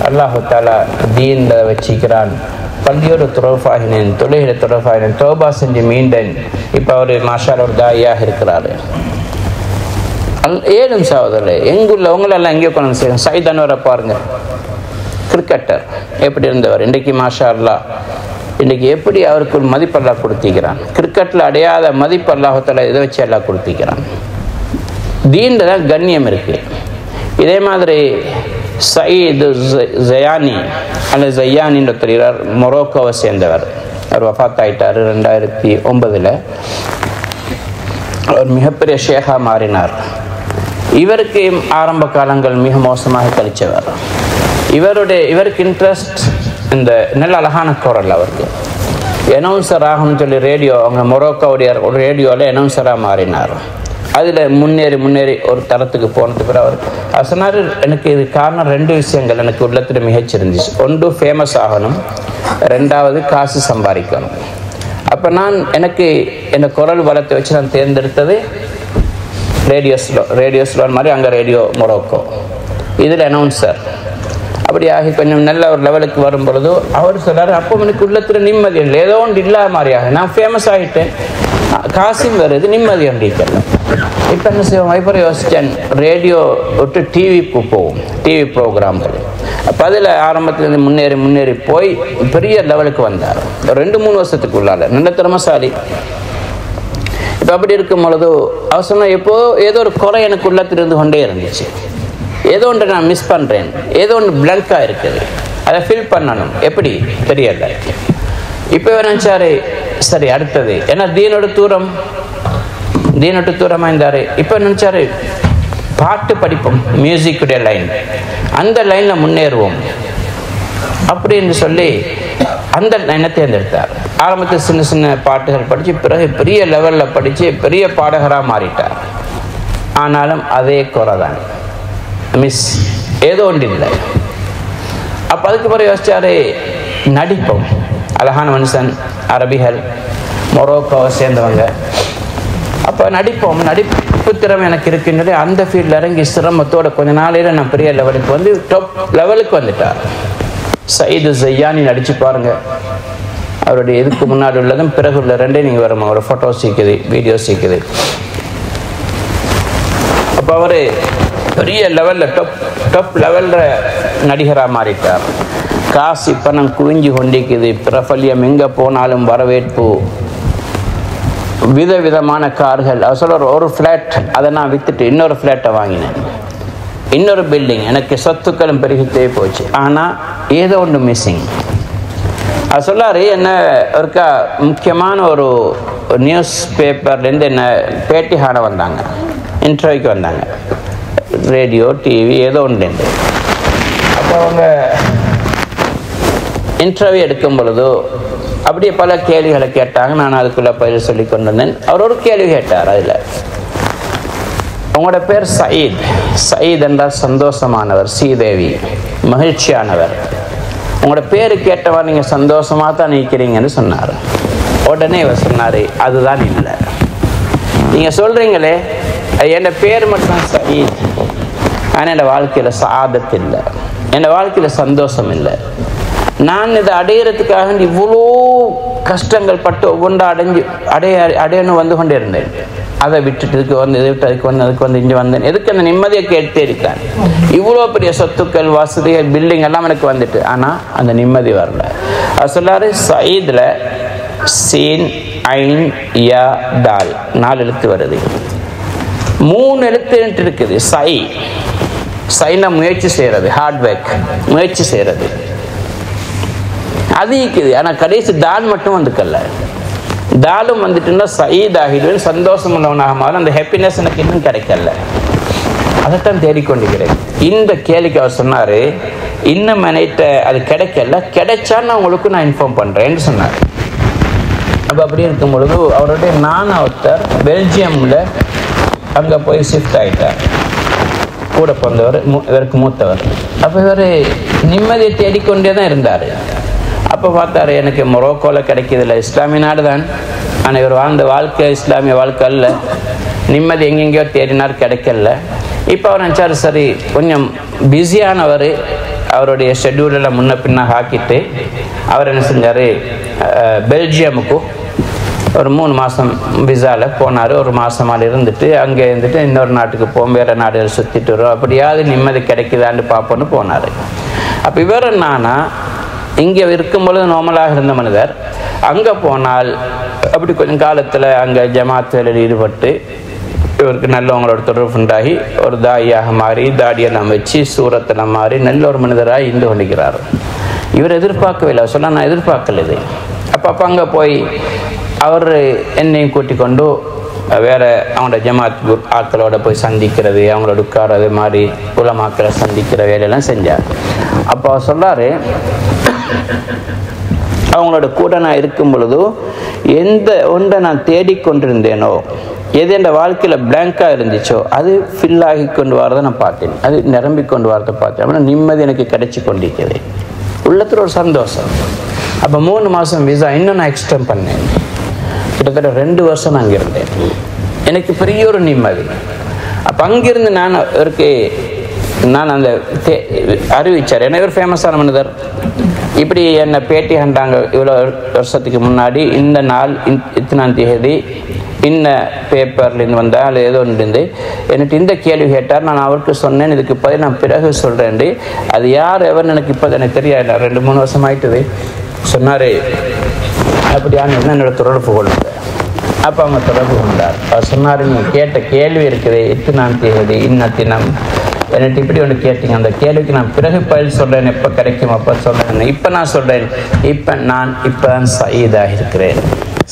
அல்லாஹு தாலா தீன்ல வச்சிக்கிறான். பள்ளியோட துறவாகினேன், தொழுகிற துறவாகினேன், தௌபா செஞ்சு மீண்டேன். இப்போ அவர் மாஷால் ஒரு தாயாக இருக்கிறாரு. ஏழும் சகோதரர், எங்குள்ள உங்களெல்லாம் எங்கேயோ கொண்டு செய்யணும். சையத் அன்வரை பாருங்க, கிரிக்கெட்டர் எப்படி இருந்தவர். இன்றைக்கு மாஷா அல்லா, இன்றைக்கி எப்படி அவருக்கு ஒரு மதிப்பெல்லாம் கொடுத்திக்கிறான். கிரிக்கெட்டில் அடையாத மதிப்பு அல்லாஹால இதை வச்சு எல்லாம் கொடுத்திக்கிறான். தீன்ல தான் கண்ணியம் இருக்குது. இதே மாதிரி சயீது ஜயானி அல்லது ஜையானின்னு தெரிகிறார், மொரோக்கோவை சேர்ந்தவர். அவர் வஃபாத் ஆகிட்டார் 2009. அவர் மிகப்பெரிய ஷேகா மாறினார். இவருக்கு ஆரம்ப காலங்கள் மிக மோசமாக கழித்தவர். இவருக்கு இன்ட்ரெஸ்ட் இந்த நல்ல அழகான குரல். அவருக்கு அனௌன்சர் ஆகும்னு சொல்லி ரேடியோ, அவங்க மொரோக்கோவுடைய ஒரு ரேடியோவில் அனௌன்சராக மாறினார். அதில் முன்னேறி ஒரு தரத்துக்கு போனதுக்கு பிறகு அவர் சொன்னார், எனக்கு இது காரணம் 2 விஷயங்கள் எனக்கு உள்ளத்தில் மிகச்சிருந்துச்சு. ஒன்று ஃபேமஸ் ஆகணும், 2வது காசு சம்பாதிக்கணும். அப்போ எனக்கு என்னை குரல் வளத்தை வச்சு நான் தேர்ந்தெடுத்தது ரேடியோ ஸ்லோன் மாதிரி, அங்கே ரேடியோ மொரோக்கோ, இதில் அனௌன்சர். அப்படி ஆகி கொஞ்சம் நல்ல ஒரு லெவலுக்கு வரும் பொழுது அவர் சொன்னார், அப்போ எனக்கு உள்ளத்தில் நிம்மதி இல்லை, ஏதோ ஒன்று இல்லாத மாதிரியாக நான் ஃபேமஸ் ஆகிட்டேன், காசும் வருது, நிம்மதி ஒன்றிக்கல. இப்போ என்ன செய்வோம், இப்போ யோசித்தேன், ரேடியோ விட்டு டிவிக்கு போவோம், டிவி ப்ரோக்ராம்கள். அப்போ அதில் ஆரம்பத்துலேருந்து முன்னேறி போய் பெரிய லெவலுக்கு வந்தார். 2-3 வருஷத்துக்குள்ளால நல்ல திறமசாலி. இப்போ அப்படி இருக்கும் பொழுது அவர் சொன்னால், ஏதோ ஒரு குறை எனக்கு உள்ளத்தில் இருந்து கொண்டே இருந்துச்சு. ஏதோ ஒன்று நான் மிஸ் பண்ணுறேன், ஏதோ ஒன்று பிளாங்காக இருக்குது, அதை ஃபில் பண்ணணும். எப்படி தெரியல. இப்போ நினச்சாரு, சரி அடுத்தது, ஏன்னா தீனோட தூரமாக இருந்தார். இப்போ நினச்சாரு, பாட்டு படிப்போம், மியூசிக்குடைய லைன், அந்த லைனில் முன்னேறுவோம் அப்படின்னு சொல்லி அந்த லைனை தேர்ந்தெடுத்தார். ஆரம்பத்தில் சின்ன சின்ன பாட்டுகள் படித்து பிறகு பெரிய லெவலில் படித்து பெரிய பாடகராக மாறிட்டார். ஆனாலும் அதே குறை தான், மிஸ், ஏதோ ஒன்று இல்லை. அப்போ அதுக்கு பிறகு யோசிச்சாரு, நடிப்போம், அழகான மனுஷன், அரபிகள், மொரோக்கோவை சேர்ந்தவங்க. அப்போ நடிப்பு திறமை எனக்கு இருக்குன்னு அந்த ஃபீல்டில் இறங்கி சிரமத்தோட கொஞ்ச நாளையில் நான் பெரிய லெவலுக்கு வந்து டாப் லெவலுக்கு வந்துட்டார். சயீது ஜையானி நடிச்சு பாருங்க. அவருடைய இதுக்கு முன்னாடி உள்ளதும் பிறகு உள்ள 2 நீங்கள் வரும், அவரோட ஃபோட்டோ சீக்குது, வீடியோ சீக்குது. அப்போ அவர் பெரிய லெவலில் டாப் லெவலில் நடிகராக மாறிட்டார். காசு பணம் குவிஞ்சு கொண்டிருக்குது, பிரபல்யம், எங்கே போனாலும் வரவேற்பு, விதவிதமான கார்கள். அவர் சொல்ற ஒரு ஃப்ளாட், அதை நான் விற்றுட்டு இன்னொரு ஃப்ளாட்டை வாங்கினேன், இன்னொரு பில்டிங், எனக்கு சொத்துக்களும் பெருகிட்டே போச்சு. ஆனால் ஏதோ ஒன்று மிஸ்ஸிங். அது சொல்லாரு, என்ன ஒருக்கா முக்கியமான ஒரு நியூஸ் பேப்பர்லேருந்து என்ன பேட்டி காண வந்தாங்க, இன்டர்வியூக்கு வந்தாங்க, ரேடியோ டிவி ஏதோ ஒன்றுலேருந்து. அப்போ அவங்க இன்டர்வியூ எடுக்கும் பொழுது அப்படியே பல கேள்விகளை கேட்டாங்க. நான் அதுக்குள்ளே பயிர் சொல்லி கொண்டு வந்தேன். அவர் ஒரு கேள்வி கேட்டார். அதில், உங்களோட பேர் சயீத் என்றால் சந்தோஷமானவர், ஸ்ரீதேவி மகிழ்ச்சியானவர், உங்களோட பேரு கேட்டவர் நீங்கள் சந்தோஷமாக தான் நிற்கிறீங்கன்னு சொன்னார். உடனே இவர் சொன்னார், அதுதான் இல்லை, நீங்கள் சொல்கிறீங்களே என் பேர் மட்டும் சயீத், ஆனால் என் வாழ்க்கையில் சாதத் இல்லை, என் வாழ்க்கையில் சந்தோஷம் இல்லை. நான் இதை அடையிறதுக்காக இவ்வளோ கஷ்டங்கள் பட்டு ஒவ்வொன்றா அடையணும் வந்து கொண்டே இருந்தேன். அதை விட்டுட்டு இதுக்கு வந்து இதை விட்டு அதுக்கு வந்து இங்கே வந்தேன். எதுக்கு அந்த நிம்மதியை கேட்டே இருக்கேன். இவ்வளோ பெரிய சொத்துக்கள் வசதிகள் பில்டிங் எல்லாம் எனக்கு வந்துட்டு, ஆனால் அந்த நிம்மதி வரல. அது சொல்லாரு சயீதில் சீன் ஐன் யா தால் 4 எழுத்து வருது, 3 எழுத்து இருக்குது. சைனா முயற்சி செய்யறது, ஹார்ட் ஒர்க், முயற்சி செய்யறது அது இருக்குது. ஆனால் கடைசி தால் மட்டும் வந்துக்கல்ல. தாலும் வந்துட்டுன்னா சயீத் ஆகிடுவேன், சந்தோஷம் உள்ளவனாக மாறும். அந்த ஹாப்பினஸ் எனக்கு இன்னும் கிடைக்கல, அதைத்தான் தேடிக்கொண்டிருக்கிறேன். இந்த கேள்விக்கு அவர் சொன்னார், இன்னும் நினைட்ட அது கிடைக்கல, கிடைச்சா நான் உங்களுக்கு நான் இன்ஃபார்ம் பண்ணுறேன்னு சொன்னார். அப்போ அப்படி இருக்கும் பொழுது அவருடைய ஒருத்தர் பெல்ஜியமில் அங்கே போய் ஷிஃப்ட் ஆகிட்டார். கூட பிறந்தவர், இவருக்கு மூத்தவர். அப்போ இவர் நிம்மதியை தேடிக்கொண்டே தான் இருந்தார். அப்போ பார்த்தாரு, எனக்கு மொரோக்கோவில் கிடைக்கிதில்லை, இஸ்லாமிய நாடு தான், ஆனால் இவர் வாழ்ந்த வாழ்க்கை இஸ்லாமிய வாழ்க்கை அல்ல. நிம்மதி எங்கெங்கேயோ தேடினார், கிடைக்கல. இப்போ அவர் நினச்சார், சரி கொஞ்சம் பிஸியானவர், அவருடைய ஷெட்யூலெல்லாம் முன்ன பின்னாக ஆக்கிட்டு அவர் என்ன செஞ்சார், பெல்ஜியமுக்கு ஒரு 3 மாதம் விசாவில் போனார். ஒரு மாதமாக இருந்துட்டு அங்கே இருந்துட்டு இன்னொரு நாட்டுக்கு போகும், வேறு நாடுகள் சுற்றிட்டு வரும், அப்படியாவது நிம்மதி கிடைக்குதான்னு பார்ப்போன்னு போனார். அப்போ இவர் என்னன்னா, இங்கே இருக்கும்பொழுது நார்மலாக இருந்த மனிதர் அங்கே போனால் அப்படி கொஞ்சம் காலத்தில் அங்கே ஜமாத் வேலையில் ஈடுபட்டு இவருக்கு நல்லவங்களோட தொடர்பு உண்டாகி ஒரு தாயாக மாறி தாடியெல்லாம் வச்சு சூரத்தெல்லாம் மாறி நல்ல ஒரு மனிதராக இருந்து கொண்டிருக்கிறார். இவர் எதிர்பார்க்கவே இல்லை, சொன்னால் நான் எதிர்பார்க்கல இது. அப்போ அங்கே போய் அவர் என்னையும் கூட்டிக் கொண்டு வேறு அவங்களோட ஜமாத் ஆக்களோட போய் சந்திக்கிறது, அவங்களோட உட்காரது மாதிரி உலமாக்களை சந்திக்கிற வேலையெல்லாம் செஞ்சார். அப்போ அவர் சொல்கிறாரு, அவங்களோட கூட நான் இருக்கும் பொழுது எந்த ஒன்றை நான் தேடிக்கொண்டிருந்தேனோ, எது என் வாழ்க்கையில் பிளாங்காக இருந்துச்சோ அது ஃபில் ஆகி கொண்டு வரதை நான் பார்த்தேன், அது நிரம்பி கொண்டு வரதை பார்த்தேன். அப்படின்னா நிம்மதி எனக்கு கிடைச்சி கொண்டிருக்கிறது, உள்ளத்தில் ஒரு சந்தோஷம். அப்போ 3 மாதம் விசா இன்னும் நான் எக்ஸ்டெண்ட் பண்ணேன். கிட்டத்தட்ட 2 வருஷம் நான் அங்கே இருந்தேன். எனக்கு பெரிய ஒரு நிம்மதி. அப்போ அங்கிருந்து நான் அந்த அறிவிச்சார். ஏன்னா இவர் ஃபேமஸான மனிதர். இப்படி என்னை பேட்டி கண்டாங்க இவ்வளோ வருஷத்துக்கு முன்னாடி, இந்த நாள் இத்தனாம் தேதி இன்ன பேப்பர்லேருந்து வந்தால் ஏதோ ஒன்று எனக்கு இந்த கேள்வி கேட்டார். நான் அவருக்கு சொன்னேன், இதுக்கு பதில் நான் பிறகு சொல்கிறேன். அது யார் எவர்னு எனக்கு இப்போ எனக்கு தெரியாது, 2-3 வருஷம் ஆயிட்டுது. சொன்னார், அப்படியான என்னோட தொடர்பு கொள்ளுங்க. அப்போ அவங்க தொடர்பு கொண்டார். அவர் சொன்னார், நீங்கள் கேட்ட கேள்வி இருக்குது, இத்தனாம் தேதி இன்னத்தினம் எனக்கு இப்படி ஒன்று கேட்டீங்க, அந்த கேள்விக்கு நான் பிறகு பதில் சொல்கிறேன், எப்போ கிடைக்கும் அப்போ சொல்கிறேன். இப்போ நான் சொல்கிறேன், இப்போ தான் சயீதாக இருக்கிறேன்,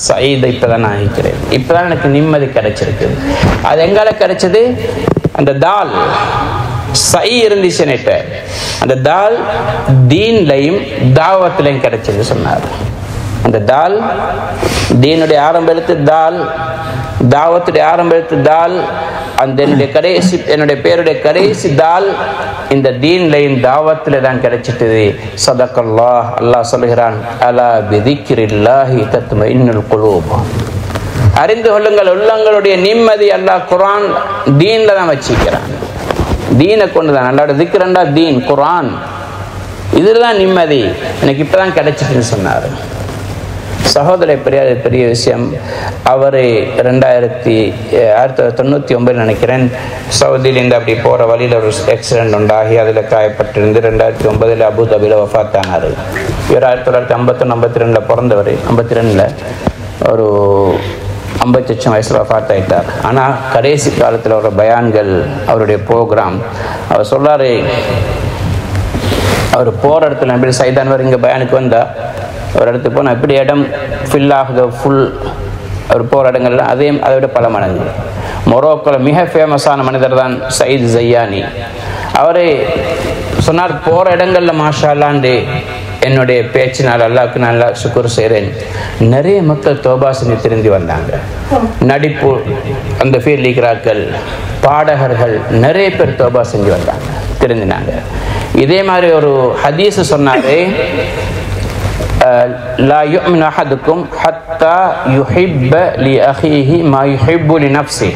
சயீதை இப்போ தான் நான் இருக்கிறேன், இப்போ தான் எனக்கு நிம்மதி கிடைச்சிருக்குது. அது எங்கால கிடைச்சது? அந்த தால் சை இருந்துச்சு என்கிட்ட, அந்த தால் தீன்லையும் தாவத்திலையும் கிடைச்சது சொன்னார். அந்த தால் தீனுடைய ஆரம்ப எழுத்து தால், தாவத்துடைய ஆரம்ப எழுத்து தால், அந்த என்னுடைய பேருடைய கடைசி தால் இந்த தீன்லையும் தாவத்தில் தான் கிடைச்சிட்டது. சதகல்லாஹ், அல்லாஹ் சொல்கிறான், அலா பிதிக்ரில்லாஹி தத்மஇன்னுல் குலூப். அறிந்து கொள்ளுங்கள், உள்ளங்களுடைய நிம்மதி அல்லாஹ் குர்ஆன் தீன்ல தான் வச்சிருக்கிறான். தீனை கொண்டு தான், அல்லாஹ்வுடைய திக்ரண்டா தீன் குர்ஆன், இதில் தான் நிம்மதி எனக்கு இப்போ தான் கிடைச்சிட்டுன்னு சொன்னார். சகோதர பெரிய விஷயம். அவர் 1999 நினைக்கிறேன் சவுதியிலேருந்து அப்படி போகிற வழியில் ஒரு ஆக்சிடென்ட் உண்டாகி அதில் காயப்பட்டிருந்து 2009 அபுதாபியில் வஃபாத்தானார். இவர் 1951-52 பிறந்தவர். 52 ஒரு 50 வயசில் வஃபாத் ஆகிட்டார். ஆனால் கடைசி காலத்தில் ஒரு பயான்கள், அவருடைய ப்ரோக்ராம், அவர் சொல்கிறார், அவர் போகிற இடத்துல எப்படி சைதான்வர் இங்கே பயானுக்கு வந்தால் ஒரு இடத்துக்கு போனால் எப்படி இடம் ஃபில் ஆகுது, ஃபுல் அவர் போகிற இடங்கள்லாம் அதை விட பல மடங்கு. மொரோக்கோவில் மிக ஃபேமஸான மனிதர் தான் சயீத் ஜையானி. அவர் சொன்னார், போகிற இடங்களில் மாஷா அல்லாண்டு என்னுடைய பேச்சினால் அல்லாஹ்வுக்கு நல்லா சுக்குர் செய்கிறேன். நிறைய மக்கள் தௌபா செஞ்சு திரும்பி வந்தாங்க. நடிப்பு அந்த ஃபீல்ட் இருக்கிறார்கள், பாடகர்கள் நிறைய பேர் தௌபா செஞ்சு வந்தாங்க, திருந்தினாங்க. இதே மாதிரி ஒரு ஹதீஸ் சொன்னாரு, லா யுமினு அஹதுக்கும் ஹத்தா யுஹிப்ப லி அஹீஹி மா யுஹிப்பு லி நஃப்ஸிஹி.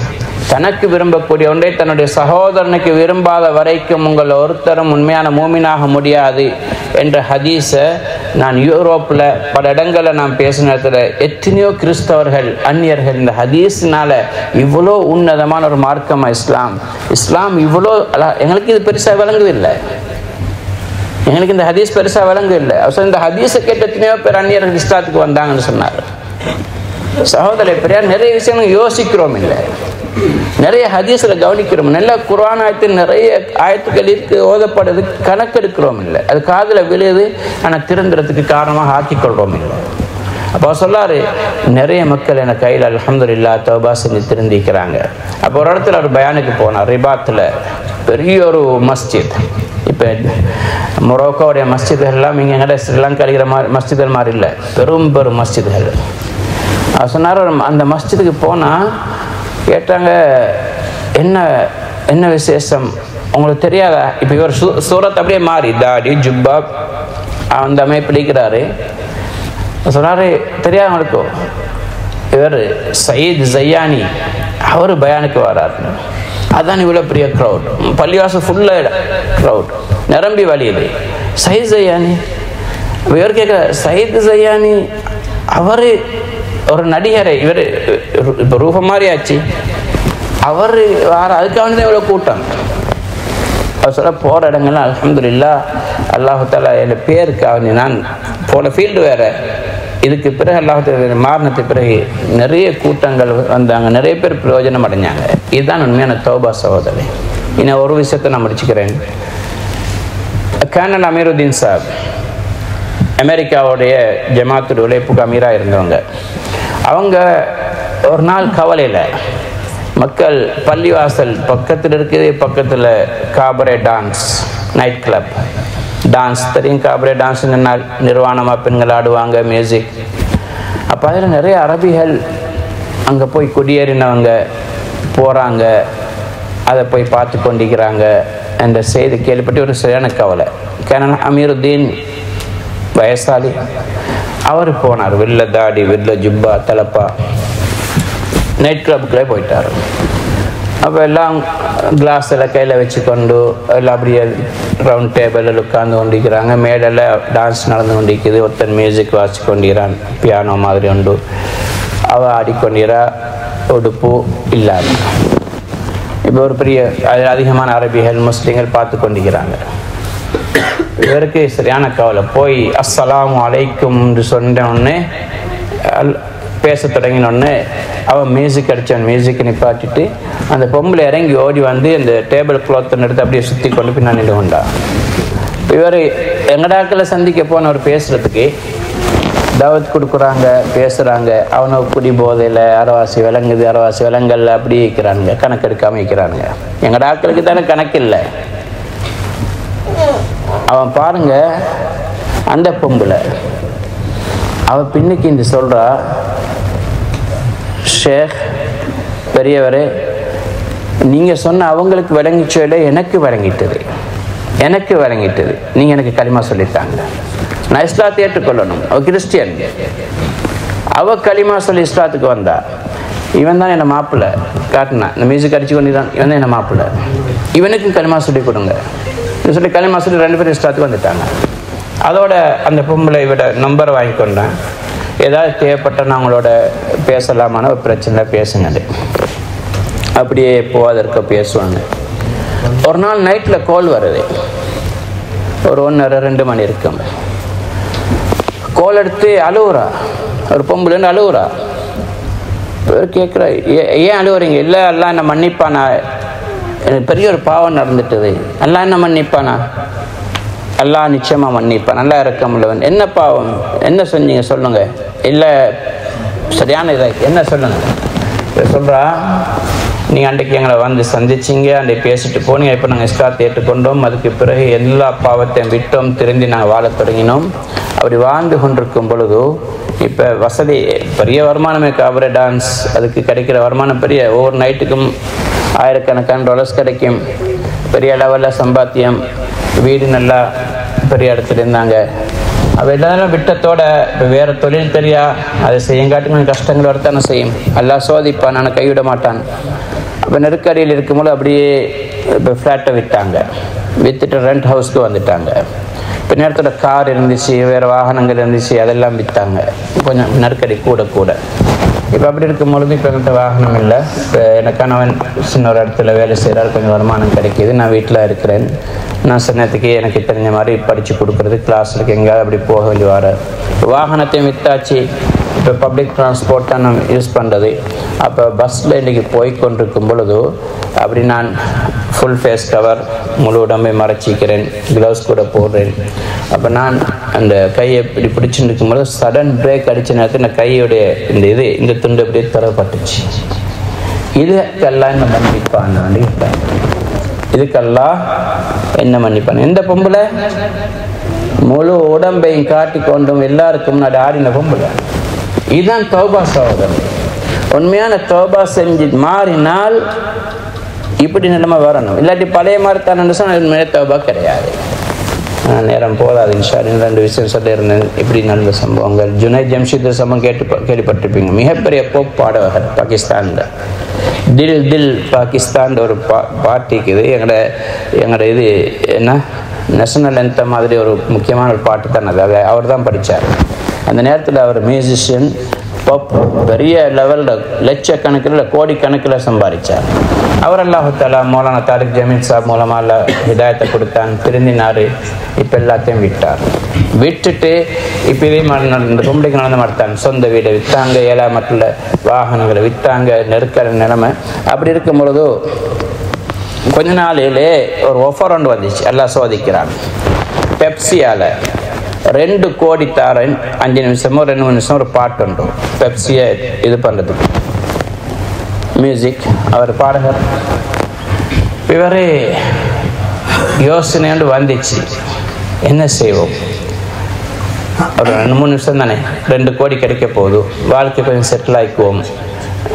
தனக்கு விரும்பக்கூடிய ஒன்றை தன்னுடைய சகோதரனுக்கு விரும்பாத வரைக்கும் உங்கள் ஒருத்தரும் உண்மையான மூமினாக முடியாது என்ற ஹதீஸை நான் யூரோப்பில் பல இடங்களில் நான் பேசின இடத்துல எத்தனையோ கிறிஸ்தவர்கள் அந்நியர்கள் இந்த ஹதீஸ்னால இவ்வளோ உன்னதமான ஒரு மார்க்கமாக இஸ்லாம் இவ்வளோ எங்களுக்கு இது பெருசாக விளங்குது இல்லை, எங்களுக்கு இந்த ஹதீஸ் பெருசாக விளங்கு இல்லை. அவசரம் இந்த ஹதீஸை கேட்டு எத்தனையோ பேர் அந்நியர்கள் இஸ்லாத்துக்கு வந்தாங்கன்னு சொன்னார். சகோதர பெரியார் நிறைய விஷயங்கள் யோசிக்கிறோம் இல்லை, நிறைய ஹதீஸ்ல கவனிக்கிறோம், நல்ல குர்ஆன் ஆயத்தில் நிறைய ஆயத்துக்கள் இருக்கு, ஓதப்படுது, கணக்கெடுக்கிறோம் இல்லை, அது காதுல விழுது, ஆனால் திருந்துறதுக்கு காரணமாக ஆக்கிக்கொள்றோம் இல்லை. அப்போ சொல்லாரு நிறைய மக்கள் என கையில் அல்ஹம்துலில்லாஹ் தௌபா செஞ்சு திருந்திக்கிறாங்க. அப்போ ஒரு இடத்துல ஒரு பயானுக்கு போனார், ரிபாத்தில் பெரிய ஒரு மஸ்ஜித். இப்போ மொரோக்கோடைய மஸ்ஜிதுகள் எல்லாம் இங்கே எங்கட ஸ்ரீலங்கா அடிக்கிற மாதிரி மஸ்ஜிதுகள் மாதிரி இல்லை, பெரும் பெரும் மஸ்ஜிதுகள். அவர் சொன்னார் அந்த மஸ்ஜிதுக்கு போனால் கேட்டாங்க என்ன என்ன விசேஷம் உங்களுக்கு தெரியாதா? இப்போ இவர் சூரத் அப்படியே மாறி தாடி ஜுப்பா அந்த அமைப்பு பிடிக்கிறாரு. சொன்னாரு தெரியாத உங்களுக்கு இவர் சயீத் ஜையானி அவர் பயானுக்கு வராரு. அதான் இவ்வளோ பெரிய க்ரௌட், பள்ளிவாசல் ஃபுல்லாக க்ரௌட் நிரம்பி வழியுது. சயீத் ஜையானி இவர் கேட்க, சயீத் ஜையானி அவர் ஒரு நடிகரை, இவர் இப்போ ரூபம் மாதிரி ஆச்சு, அவர் வார அதுக்காக வந்து இவ்வளோ கூட்டம். அவர் சொல்ல போகிற இடங்கள்லாம் அல்ஹம்துலில்லாஹ் அல்லாஹு தஆலா என் பேருக்காக நான் போன ஃபீல்டு வேறு, இதுக்கு பிறகு அல்லாஹு தஆலா மாறினத்துக்கு பிறகு நிறைய கூட்டங்கள் வந்தாங்க, நிறைய பேர் பிரயோஜனம் அடைஞ்சாங்க. இதுதான் உண்மையான தௌபா சகோதரி. இன்னும் ஒரு விஷயத்தை நான் முடிச்சுக்கிறேன். கேனன் அமீருதீன் சாப் அமெரிக்காவுடைய ஜமாத்துடைய உழைப்புக்கு அமீராக இருந்தவங்க. அவங்க ஒரு நாள் கவலையில் மக்கள் பள்ளிவாசல் பக்கத்தில் இருக்குது, பக்கத்தில் காபரே டான்ஸ் நைட் கிளப் டான்ஸ் தெரியும், காபரே டான்ஸ் நிர்வாணமாக பெண்கள் ஆடுவாங்க, மியூசிக். அப்போ அதில் நிறைய அரபிகள் அங்கே போய் குடியேறினவங்க போகிறாங்க, அதை போய் பார்த்து கொண்டிருக்கிறாங்க என்ற செய்தி கேள்விப்பட்டு ஒரு சரியான கவலை. கேனன் அமீருதீன் வயசாளி, அவர் போனார், வெள்ள தாடி வெள்ள ஜுப்பா தலப்பா, நைட் கிளப்புக்குள்ளே போயிட்டார். அப்போ எல்லாம் கிளாஸ் எல்லாம் கையில் வச்சுக்கொண்டு எல்லாம் அப்படியே ரவுண்ட் டேபிளில் உட்கார்ந்து கொண்டிருக்கிறாங்க. மேடையில் டான்ஸ் நடந்து கொண்டிருக்குது, ஒருத்தன் மியூசிக் வாசி கொண்டிருக்கிறான், பியானோ மாதிரி உண்டு, அவள் ஆடிக்கொண்டிரா, உடுப்பு இல்லாத. இப்போ ஒரு பெரிய அதிகமான அரபிகள் முஸ்லீம்கள் பார்த்து கொண்டிருக்கிறாங்க. இவருக்கு சரியான கவலை. போய் அஸ்ஸலாமு அலைக்கும் என்று சொன்ன உடனே பேச தொடங்கினோடனே அவன் மியூசிக் அடித்தான், மியூசிக் நிப்பாட்டிட்டு அந்த பொம்பளை இறங்கி ஓடி வந்து அந்த டேபிள் கிளாத்தை எடுத்து அப்படியே சுற்றி கொண்டு பின்னா நின்று கொண்டா. இவர் எங்கடாக்களை சந்திக்க போனவர் பேசுகிறதுக்கு தாவத் கொடுக்குறாங்க, பேசுகிறாங்க, அவனை குடி போதையில் அரைவாசி விளங்குது, அரைவாசி விலங்கல்ல அப்படி வைக்கிறானுங்க, கணக்கெடுக்காமல் வைக்கிறானுங்க. எங்கடாக்களுக்கு தானே கணக்கு இல்லை. அவன் பாருங்க அந்த பொம்பளை அவன் பின்னுக்கு இந்த சொல்கிறா, ஷேக் பெரியவரே, நீங்கள் சொன்ன அவங்களுக்கு விளங்கிச்சோ இல்லை, எனக்கு விளங்கிட்டது, எனக்கு விளங்கிட்டது, நீங்கள் எனக்கு களிமா சொல்லிட்டாங்க, நான் இஸ்லாத்தை ஏற்றுக்கொள்ளணும். அவள் கிறிஸ்டியன், அவள் களிமா சொல்லி இஸ்லாத்துக்கு வந்தா. இவன் தான் என்னை மாப்பிள்ளை காட்டினான், இந்த மியூசிக் அடிச்சு கொண்டிருந்தான், இவன் தான் என்னை மாப்பிள்ளை, இவனுக்கும் களிமா சொல்லி கொடுங்க சொல்லி களிமா சொல்லி 2 பேரும் இஸ்லாத்துக்கு வந்துட்டாங்க. அதோட அந்த பொம்பளை விட நம்பர் வாங்கி கொண்டேன், ஏதாவது தேவைப்பட்ட நான் அவங்களோட பேசலாமான ஒரு பிரச்சனை பேசுங்க, அப்படியே போவதற்கு பேசுவாங்க. ஒரு நாள் நைட்டில் கால் வருது, ஒரு 1:30-2 மணி இருக்கும். கால் எடுத்து அழுவுறா, ஒரு பொம்பளைன்னு அழுவுறா. கேட்குறா, ஏன் அழுவுறீங்க? இல்லை, எல்லாம் என்ன மன்னிப்பானா, எனக்கு பெரிய ஒரு பாவம் நடந்துட்டுது, எல்லாம் என்ன மன்னிப்பானா? எல்லாம் நிச்சயமாக மன்னிப்பான், நல்லா இருக்க முடியவன். என்ன பாவம், என்ன சொன்னீங்க சொல்லுங்க. இல்லை சரியான இதாக என்ன சொல்லுங்க. சொல்கிறா, நீங்கள் அன்றைக்கு எங்களை வந்து சந்திச்சிங்க, அன்றைக்கு பேசிட்டு போனீங்க, இப்போ நாங்கள் இஸ்லாத்தை ஏற்றுக்கொண்டோம், அதுக்கு பிறகு எல்லா பாவத்தையும் விட்டோம், திரும்பி நாங்கள் வாழ தொடங்கினோம். அப்படி வாழ்ந்து கொண்டிருக்கும் பொழுது இப்போ வசதி பெரிய வருமானமே, காபரே டான்ஸ் அதுக்கு கிடைக்கிற வருமானம் பெரிய, ஒவ்வொரு நைட்டுக்கும் ஆயிரக்கணக்கான $, கிடைக்கும், பெரிய லெவலில் சம்பாத்தியம், வீடு நல்லா பெரிய இடத்துல இருந்தாங்க. அவள் எல்லாம் விட்டத்தோட இப்போ வேறு தொழில் தெரியா அதை செய்யங்காட்டி கொஞ்சம் கஷ்டங்கள் வரத்தானே செய்யும். எல்லாம் சோதிப்பான், நான் கைவிட மாட்டான். அப்போ நெருக்கடியில் இருக்கும்போது அப்படியே இப்போ ஃப்ளாட்டை விட்டாங்க, விற்றுட்டு ரெண்ட் ஹவுஸ்க்கு வந்துட்டாங்க. இப்போ நேரத்தோட கார் இருந்துச்சு, வேறு வாகனங்கள் இருந்துச்சு, அதெல்லாம் விற்றாங்க. கொஞ்சம் நெருக்கடி கூட கூட. இப்போ அப்படி இருக்கும்பொழுது இப்போ என்கிட்ட வாகனம் இல்லை. இப்போ எனக்கான அவன் சின்ன ஒரு இடத்துல வேலை செய்கிறார், கொஞ்சம் வருமானம் கிடைக்கிது. நான் வீட்டில் இருக்கிறேன். நான் சொன்னதுக்கு எனக்கு தெரிஞ்ச மாதிரி படித்து கொடுக்குறது, கிளாஸுக்கு எங்கேயாவது அப்படி போக வேண்டி வர வாகனத்தையும் விற்றாச்சு. இப்போ பப்ளிக் டிரான்ஸ்போர்ட் தான் நான் யூஸ் பண்ணுறது. அப்போ பஸ்ஸில் இன்றைக்கி போய் கொண்டிருக்கும் பொழுது அப்படி நான் ஃபுல் ஃபேஸ் கவர், முழு உடம்பை மறைச்சிக்கிறேன், க்ளவுஸ் கூட போடுறேன். அப்போ நான் அந்த கையை இப்படி பிடிச்சிட்டு இருக்கும்போது சடன் பிரேக் அடித்த நேரத்தில் இந்த கையோடைய இந்த துண்டு அப்படியே தரப்பட்டுச்சு. இதுக்கெல்லாம் என்ன மன்னிப்பான், இதுக்கெல்லாம் என்ன மன்னிப்பான்? எந்த பொம்பளை முழு உடம்பையும் காட்டி கொண்டும் எல்லாருக்கும் முன்னாடி ஆடின பொம்பளை. இதுதான் தௌபா சகோதரன். உண்மையான தௌபா செஞ்சு மாறினால் இப்படி நிலைமை வரணும். இல்லாட்டி பழைய மாதிரி தானே சொன்னால் உண்மையான தௌபா கிடையாது. நேரம் போதாது. இன்ஷால்ல 2 விஷயம் சொல்லியிருந்தேன் இப்படி நடந்த சம்பவங்கள். ஜுனைத் ஜம்ஷீத் சம்பவம் கேள்விப்பட்டிருப்பீங்க. மிகப்பெரிய போப் பாடகர் பாகிஸ்தானில். தில் தில் பாகிஸ்தான் ஒரு பாட்டிக்குது. எங்களோட இது என்ன நேஷனல் எந்தம் மாதிரி ஒரு முக்கியமான ஒரு பாட்டு தான் அது. அவர் தான் படித்தார். அந்த நேரத்தில் அவர் மியூசிஷியன், பாப், பெரிய லெவலில் லட்சக்கணக்கில் கோடிக்கணக்கில் சம்பாதிச்சார். அவர் அல்லாஹு தஆலா மௌலானா தாரிக் ஜமீல் சாப் மூலமாக ஹிதாயத்தை கொடுத்தான், திருந்தினார். இப்போ எல்லாத்தையும் விட்டுட்டு இப்போ இதே மாதிரி இந்த பொம்பளைக்கு நடந்த மாட்டான். சொந்த வீடை விற்றாங்க, ஏழாமட்டில் வாகனங்களை விற்றாங்க, நெருக்கடி நிலைமை. அப்படி இருக்கும் பொழுது கொஞ்ச நாளிலே ஒரு ஆஃபர் ஒன்று வந்துச்சு. எல்லாம் சோதிக்கிறான். பெப்சியால் 2 கோடி தாரன் 5 நிமிஷமோ 2 நிமிஷம் ஒரு பாட்டு உண்டு பெப்சியை இது பண்ணுறதுக்கு. மியூசிக், அவர் பாடகர். இவரே யோசனை வந்துச்சு, என்ன செய்வோம்? ஒரு 2-3 நிமிஷம் தானே, 2 கோடி கிடைக்க போகுது, வாழ்க்கை கொஞ்சம் செட்டில் ஆகிக்குவோம்,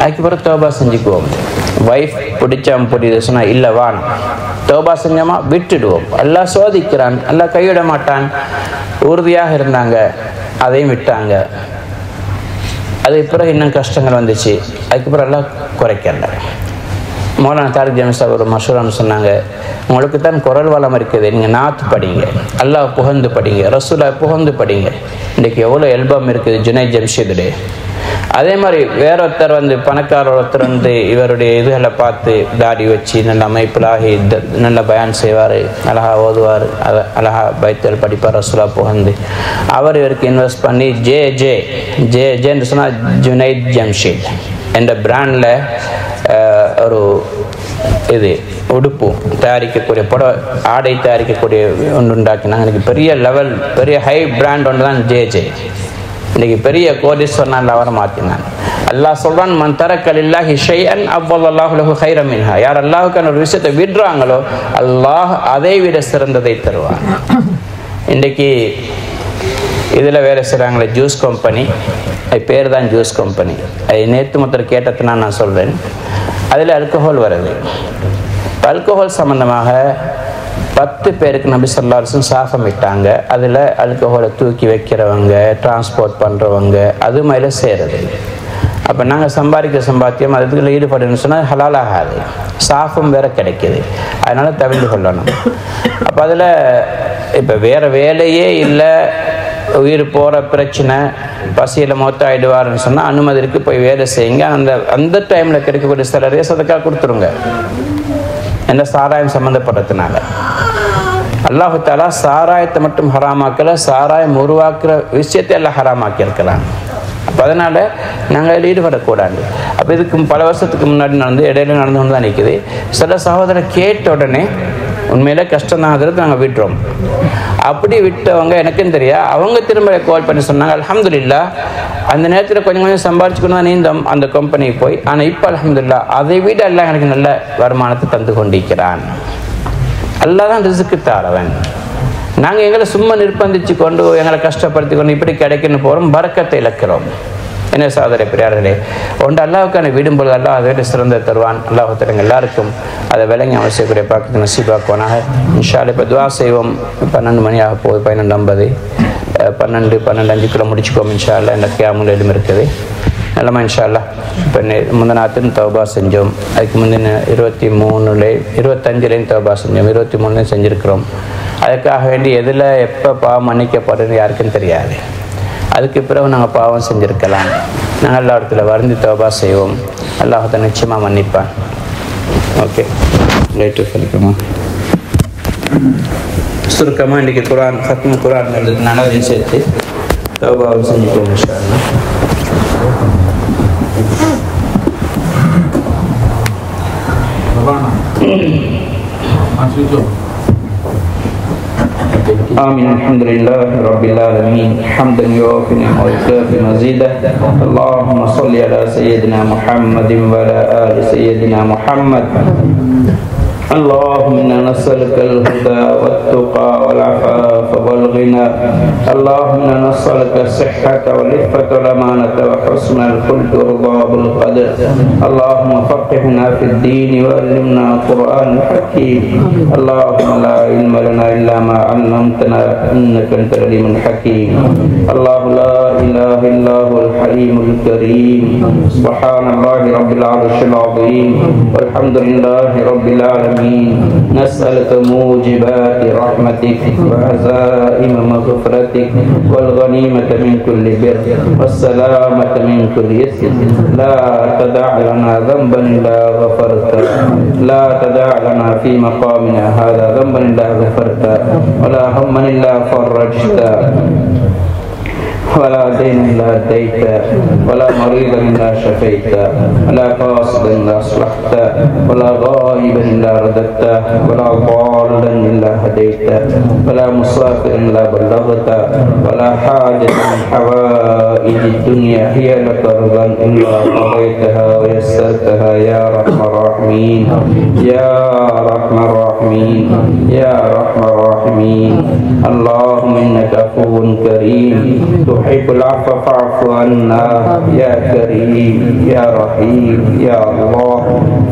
அதுக்கப்புறம் தௌபா செஞ்சுக்குவோம். வைஃப் பிடிச்சாம புரியுது சொன்னால் இல்லை வான் தௌபா செஞ்சோமா விட்டுடுவோம். எல்லாம் சோதிக்கிறான், எல்லாம் கைவிட மாட்டான். உறுதியாக இருந்தாங்க, அதையும் விட்டாங்க. அதுக்கு பிறகு இன்னும் கஷ்டங்கள் வந்துச்சு. அதுக்கப்புறம் எல்லாம் குறைக்கல. மௌலானா தாரிக் ஜமீல் சாப் ஒரு மஷூரான்னு சொன்னாங்க, உங்களுக்கு தான் குரல் வளம் இருக்குது, நீங்கள் நாத்து படிங்க, அல்லாஹ் புகழ்ந்து படிங்க, ரசூலா புகழ்ந்து படிங்க. இன்றைக்கு எவ்வளோ ஆல்பம் இருக்குது ஜுனைத் ஜம்ஷீதுடைய. அதே மாதிரி வேற ஒருத்தர் பணக்கார ஒருத்தர் இவருடைய இதுகளை பார்த்து தாடி வச்சு நல்ல அமைப்பிலாகி நல்ல பயான் செய்வார், அழகா ஓதுவார், அழகா பைத்தல் படிப்பார், ரசூலா புகழ்ந்து. அவர் இவருக்கு இன்வெஸ்ட் பண்ணி ஜேன்னு சொன்னால் ஜுனைத் ஜம்ஷீத் என்ற பிராண்டில் ஒரு இது உடுப்பு தயாரிக்கக்கூடிய ஆடை தயாரிக்கக்கூடிய ஒன்று உண்டாக்கினாங்க. எனக்கு பெரிய லெவல் பெரிய ஹை பிராண்ட் ஒன்று தான் ஜே. இன்னைக்கு பெரிய கோடீஸ்வரன் அவரை மாற்றினான். அல்லாஹ் சொல்றான், மன் தரக்க லில்லாஹி ஷைஅன் அவ்வல்லாஹு லஹு கைரம் மின்ஹா. யார் அல்லாஹ்வுக்கான ஒரு விஷயத்தை விடுறாங்களோ அல்லாஹ் அதை விட சிறந்ததை தருவான். இன்றைக்கு இதில் வேலை செய்கிறாங்களே ஜூஸ் கம்பெனி, அது பேர் தான் ஜூஸ் கம்பெனி. அது நேற்று மொத்தம் கேட்டதுன்னா நான் சொல்கிறேன். அதில் ஆல்கஹால் வருது. ஆல்கஹால் சம்மந்தமாக 10 பேருக்கு நபி ஸல்லல்லாஹு அலைஹி வஸல்லம் சாபம் இட்டாங்க. அதில் ஆல்கஹாலை தூக்கி வைக்கிறவங்க, டிரான்ஸ்போர்ட் பண்ணுறவங்க, அது மேலே சேருது. அப்போ நாங்கள் சம்பாதிக்கிற சம்பாத்தியம் அதுக்குள்ள ஈடுபடுன்னு சொன்னால் ஹலால் ஆகாது, சாஃபம் வேற கிடைக்கிது. அதனால் தவிர்த்து கொள்ளணும். அப்போ அதில் இப்போ வேறு வேலையே இல்லை, உயிர் போகிற பிரச்சனை, பசியில் மொத்தாயிடுவார்னு சொன்னால் அனுமதிக்கு போய் வேலை செய்யுங்க. அந்த டைமில் கிடைக்கக்கூடிய சிலரையே சதக்கா கொடுத்துருங்க. எந்த சாராயம் சம்மந்தப்படுறதுனால அல்லாஹு தஆலா சாராயத்தை மட்டும் ஹராமாக்கல, சாராயம் உருவாக்குற விஷயத்தை எல்லாம் ஹராமாக்கி இருக்கிறாங்க. அப்போ அதனால் நாங்கள் அதில் ஈடுபடக்கூடாது. அப்போ இதுக்கு பல வருஷத்துக்கு முன்னாடி இடையில நடந்து கொண்டு தான் நிற்குது. சில சகோதரர் கேட்ட உடனே உண்மையிலே கஷ்டம் தான் ஆகிறது, நாங்கள் விட்டுறோம். அப்படி விட்டவங்க எனக்கும் தெரியா, அவங்க திரும்ப கால் பண்ணி சொன்னாங்க, அல்ஹம்துலில்லாஹ் அந்த நேரத்தில் கொஞ்சம் கொஞ்சம் சம்பாரிச்சுக்கணும் தான் நீந்தோம் அந்த கம்பெனிக்கு போய். ஆனால் இப்போ அல்ஹம்துலில்லாஹ் அதை விட அல்லாஹ் எனக்கு நல்ல வருமானத்தை தந்து கொண்டிருக்கிறான். அல்லாஹ் தான் ரிஸ்க்கு தாரவன். நாங்கள் எங்களை சும்மா நிர்பந்திச்சு கொண்டு எங்களை கஷ்டப்படுத்தி கொண்டு இப்படி கிடைக்குன்னு போகிறோம், பரக்கத்தை இழக்கிறோம். என்ன சகோதர பெரியார்களே, ஒன்று அல்லாஹ்வுக்கான விடும்போது அல்லாஹ் அதை விட சிறந்த தருவான். அல்லாஹ் எல்லாருக்கும் அதை விளங்கி அவசியக்கூடிய பார்க்கறது நசீபாக்குவானாக. இன்ஷா அல்லாஹ் இப்போ துஆ செய்வோம். 12 மணி ஆக போகுது, 12:50. 12-12:05 முடிச்சுக்கோம் இன்ஷா அல்லாஹ். இந்த கியாமுல் லைலும் இருக்குது நல்லமா இன்ஷா அல்லாஹ். இப்போ முந்தநாத்துன்னு தௌபா செஞ்சோம், அதுக்கு முந்தின 25லேயும் தௌபா செஞ்சோம், 23லேயும் செஞ்சுருக்கிறோம். அதுக்காக வேண்டி எதில் எப்போ பாவம் மன்னிக்கப்படுன்னு யாருக்கும் தெரியாது. அதுக்கு பிறகு நாங்கள் பாவம் செஞ்சுருக்கலாம். நாங்கள் எல்லா இடத்துல வருந்தி தௌபா செய்வோம், அல்லாஹ் தான் நிச்சயமாக மன்னிப்பான். ஓகே, ரைட்டு சொல்லிக்கோமா. சுருக்கமாக இன்றைக்கி குரான் ஹத்மு குரான் நல்லதையும் சேர்த்து தௌபாவும் செஞ்சுக்கோங்க இன்ஷா அல்லாஹ். آمين. الحمد لله رب العالمين حمدا يوافي نعمه ويكافئ مزيدا. اللهم صل على سيدنا محمد وعلى آل سيدنا محمد. اللهم إنا نسألك الهدى والتقى والعفاف والغنى. اللهم إنا نسألك الصحة والعفة والأمانة وحسن الخلق والرضا بالقدر. اللهم فقهنا في الدين وعلمنا القرآن الحكيم. اللهم لا علم لنا إلا ما علمتنا إنك أنت العليم الحكيم. الله لا إله إلا هو الحليم الكريم. سبحان الله رب العرش العظيم والحمد لله رب العالمين. نسألك موجبات رحمتك وعزائم مغفرتك والغنيمة من كل بر والسلامة من كل إثم. لا تدع لنا ذنبا إلا غفرته، لا تدع لنا في مقامنا هذا ذنبا إلا غفرته، ولا هما إلا فرجته، ولا دين إلا أديت، ولا مريضا إلا شفيت، ولا قاصدا إلا أصلحت، ولا غائبا إلا رددت، ولا ضالا إلا هديت، ولا مسافرا إلا بلغت، ولا حاجة من حوائج الدنيا هي لك رضا إلا قضيتها ويسرتها يا أرحم الراحمين يا أرحم الراحمين يا أرحم الراحمين. اللهم إنك عفو كريم تحب العفو فاعف عنا يا كريم يا رحيم يا الله.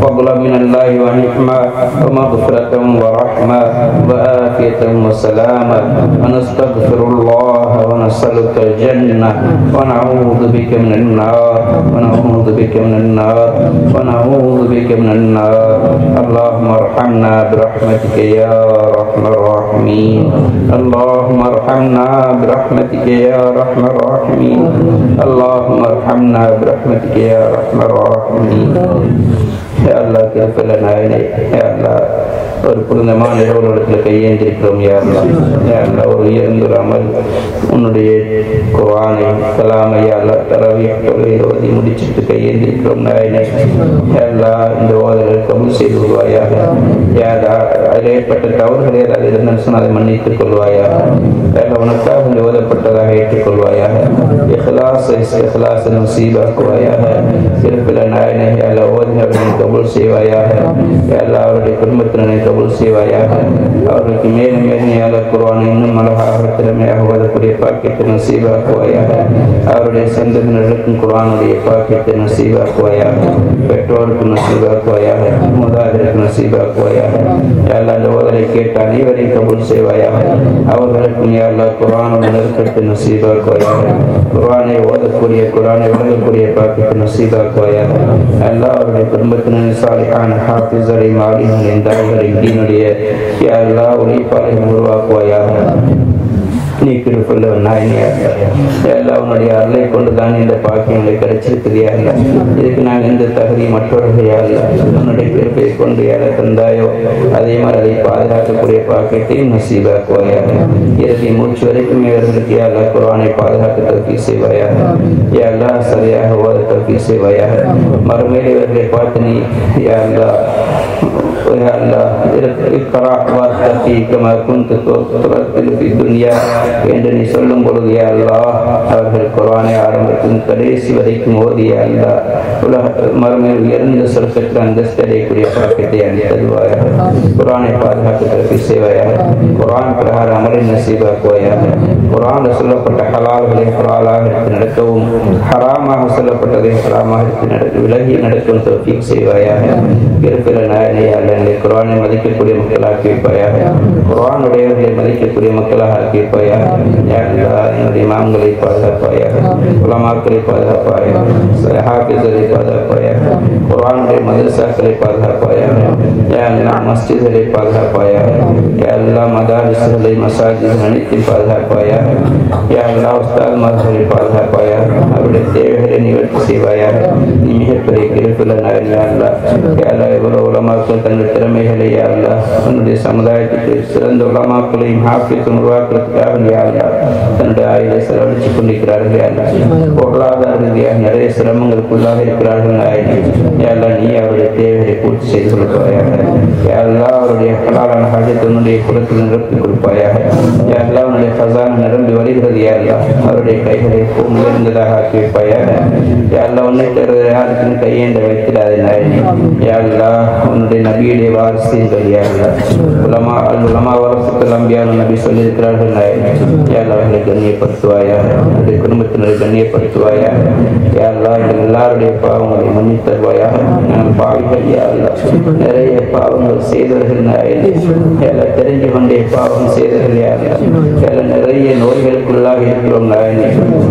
فضلا من الله ونعمة ومغفرة ورحمة وآفية وسلامة. ونستغفر الله ونسألك الجنة ونعوذ بك من النار ونعوذ بك من النار ونعوذ بك من النار. اللهم ارحمنا برحمتك يا أرحم الراحمين. اللهم ارحمنا برحمتك يا أرحم الراحمين. اللهم ارحمنا برحمتك يا أرحم الراحمين. يا الله اغفر لنا يا الله. ஒரு புனிதமான இரவுலகத்தில் கையேந்திருக்கிறோம் யா அல்லாஹ். யா அல்லாஹ் ஒரு உயர்ந்த அமல் உன்னுடைய குர்ஆனை கலாமை யா அல்லாஹ் தராவீஹ் தொழுகையில் ஓதி முடிச்சிட்டு கையேந்திருக்கிறோம் நாயனே. யா அல்லாஹ் இந்த ஓதலை கபூல் செய்து கொள்வாயாக. யா அல்லாஹ் அதில் ஏற்பட்ட தவறுகளை ஏதாவது இருந்தால் அதை மன்னித்துக் கொள்வாயாக. யா அல்லாஹ் உனக்காக இந்த ஓதப்பட்டதாக ஏற்றுக்கொள்வாயாக. இஹ்லாஸ் நசீபாக்குவாயாக. சிறப்பில் நாயனே யா அல்லாஹ் ஓதினவர்களை கபூல் செய்வாயாக. யா அல்லாஹ் அவருடைய குடும்பத்தினரை கபூல் செய்வாயாக. அவர்களுக்கு மேலும் மேலும் குர்ஆனை இன்னும் அழகாக திறமையாக ஓதக்கூடிய பாக்கியத்தை நசீபாக்குவாயாக. அவருடைய சந்ததியினருக்கும் குர்ஆனுடைய பாக்கியத்தை நசீபாக்குவாயாக. பெற்றோருக்கு நசீபாக்குவாயாக. மூதாதையருக்கு நசீபாக்குவாயாக. யா அல்லாஹ் இந்த ஓதலை கேட்ட அனைவரையும் கபூல் செய்வாயாக. அவர்களுக்கும் யா அல்லாஹ் குர்ஆனுடைய நெருக்கத்தை நசீபாக்குவாயாக. குர்ஆனை ஓதக்கூடிய குர்ஆனை வழங்கக்கூடிய பாக்கியத்தை நசீபாக்குவாயாக. அல்லாஹ் அவருடைய குடும்பத்தினர் சாலிஹான ஹாஃபிஸ்களை மாலிகளின் தாய்களின் தீனுடைய யா அல்லாஹ் உழைப்பாளர்கள் உருவாக்குவாயாக. நீ கிருபையுள்ள நாயனே அல்லாஹ் உன்னுடைய அருளை கொண்டு தான் இந்த பாக்கியங்களை கிடைச்சிருக்குது யா அல்லாஹ். இதுக்கு நாங்கள் எந்த தகுதி மற்றவர்கள் யா அல்லாஹ் உன்னுடைய கிருபையை கொண்டு யாரை தந்தாயோ அதே மாதிரி அதை பாதுகாக்கக்கூடிய பாக்கியத்தையும் நசீபாக்குவாயாக. இறுதி மூச்சு வரைக்கும் இவர்களுக்கு யா அல்லாஹ் குர்ஆனை பாதுகாக்க தௌஃபீக் செய்வாயாக. யா அல்லாஹ் சரியாக ஓத தௌஃபீக் செய்வாயாக. மறுமையில் இவர்களை பார்த்து நீ யா அல்லாஹ் يا الله اقرأ وارتقي كما كنت ترتل في الدنيا என்று நீ சொல்லும் பொழுது யா அல்லாஹ் அவர்கள் குர்ஆனை ஆரம்பத்தின் கடைசி வரைக்கும் ஓதி யா அல்லாஹ் உலக மறுமையில் உயர்ந்த சொர்க்கத்தில் அந்தஸ்தடையக்கூடிய பாக்கியத்தை அளித்தருவாயாக. குர்ஆனை பாதுகாக்க தௌஃபீக் செய்வாயாக. குர்ஆன் பிரகாரம் அமலை நசீபாக்குவாயாக. குர்ஆனில் சொல்லப்பட்ட ஹலால்களை ஹலாலாக எடுத்து நடக்கவும் ஹராமாக சொல்லப்பட்டதை ஹராமாக எடுத்து விலகி நடக்கவும் தௌஃபீக் செய்வாயாக. இருக்கிற நாயனே அல்ல குர்ஆனை மதிக்கக்கூடிய மக்களாக ஆக்கி வைப்பாயாக. குர்ஆனுடையவர்களை மதிக்கக்கூடிய மக்களாக ஆக்கி வைப்பாயாக. யா அல்லாஹ் எங்களுடைய இமாம்களை பாதுகாப்பாயாக, உலமாக்களை பாதுகாப்பாயாக, ஹாஃபிஸ்களை பாதுகாப்பாயாக, குர்ஆனுடைய மதரசாக்களை பாதுகாப்பாயாக, யா அல்லாஹ் மஸ்ஜிதுகளை பாதுகாப்பாயாக, யா அல்லாஹ் மதாரிஸ்களை மசாஜித் அனைத்தையும் பாதுகாப்பாயாக, யா அல்லாஹ் உஸ்தாத்மார்களை பாதுகாப்பாயாக, அவருடைய தேவைகளை நிவர்த்தி செய்வாயாக. நீ மிகப்பெரிய கிருபையுள்ள நாயன் யா அல்லாஹ். யா அல்லாஹ் எவ்வளவு உலமாக்கள் தங்கள் திறமைகளை யா அல்லாஹ் உன்னுடைய சமுதாயத்துக்கு சிறந்த உலமாக்களையும் ஹாஃபிஸும் உருவாக்குறதுக்காக யா அல்லாஹ் தன்னுடைய ஆயுளை செலவழித்து கொண்டிருக்கிறார்கள் யா அல்லாஹ். பொருளாதார ரீதியாக நிறைய சிரமங்களுக்குள்ளாக இருக்கிறார்கள் நாயனே. யா அல்லாஹ் நீ அவருடைய தேவைகளை பூர்த்தி செய்து கொடுப்பாயாக. யா அல்லாஹ் அவருடைய ஹலாலான ஹாஜத்தை உன்னுடைய குலத்தில் நிரப்பி கொடுப்பாயாக. யா அல்லாஹ் உன்னுடைய கசானா நிரம்பி வருகிறது யா அல்லாஹ். அவருடைய கைகளை எப்பவும் உயர்ந்ததாக ஆக்கி வைப்பாயாக. யா அல்லாஹ் உன்னை தவிர யாருக்கும் கையேந்த வைத்திடாதே நாயனே. யா அல்லாஹ் உன்னுடைய நபியுடைய வாரிசுகள் யா அல்லாஹ். உலமா வரசத்துல் அன்பியான்னு நபி சொல்லியிருக்கிறார்கள் நாயனே. யா அல்லாஹ் அவர்களை கண்ணியப்படுத்துவாயாக, அவருடைய குடும்பத்தினரை கண்ணியப்படுத்துவாயாக. யா அல்லாஹ் எங்கள் எல்லாருடைய பாவங்களை மன்னித்து தருவாயாக. நாங்கள் பாவிகள் யா அல்லாஹ், நிறைய பாவங்கள் செய்தவர்கள் நாயனே. யா அல்லாஹ் தெரிஞ்சு கொண்டே பாவம் செய்தவர்கள் யா அல்லாஹ். யா அல்லாஹ் நிறைய நோய்களுக்குள்ளாக இருக்கிறோம் நாயனே.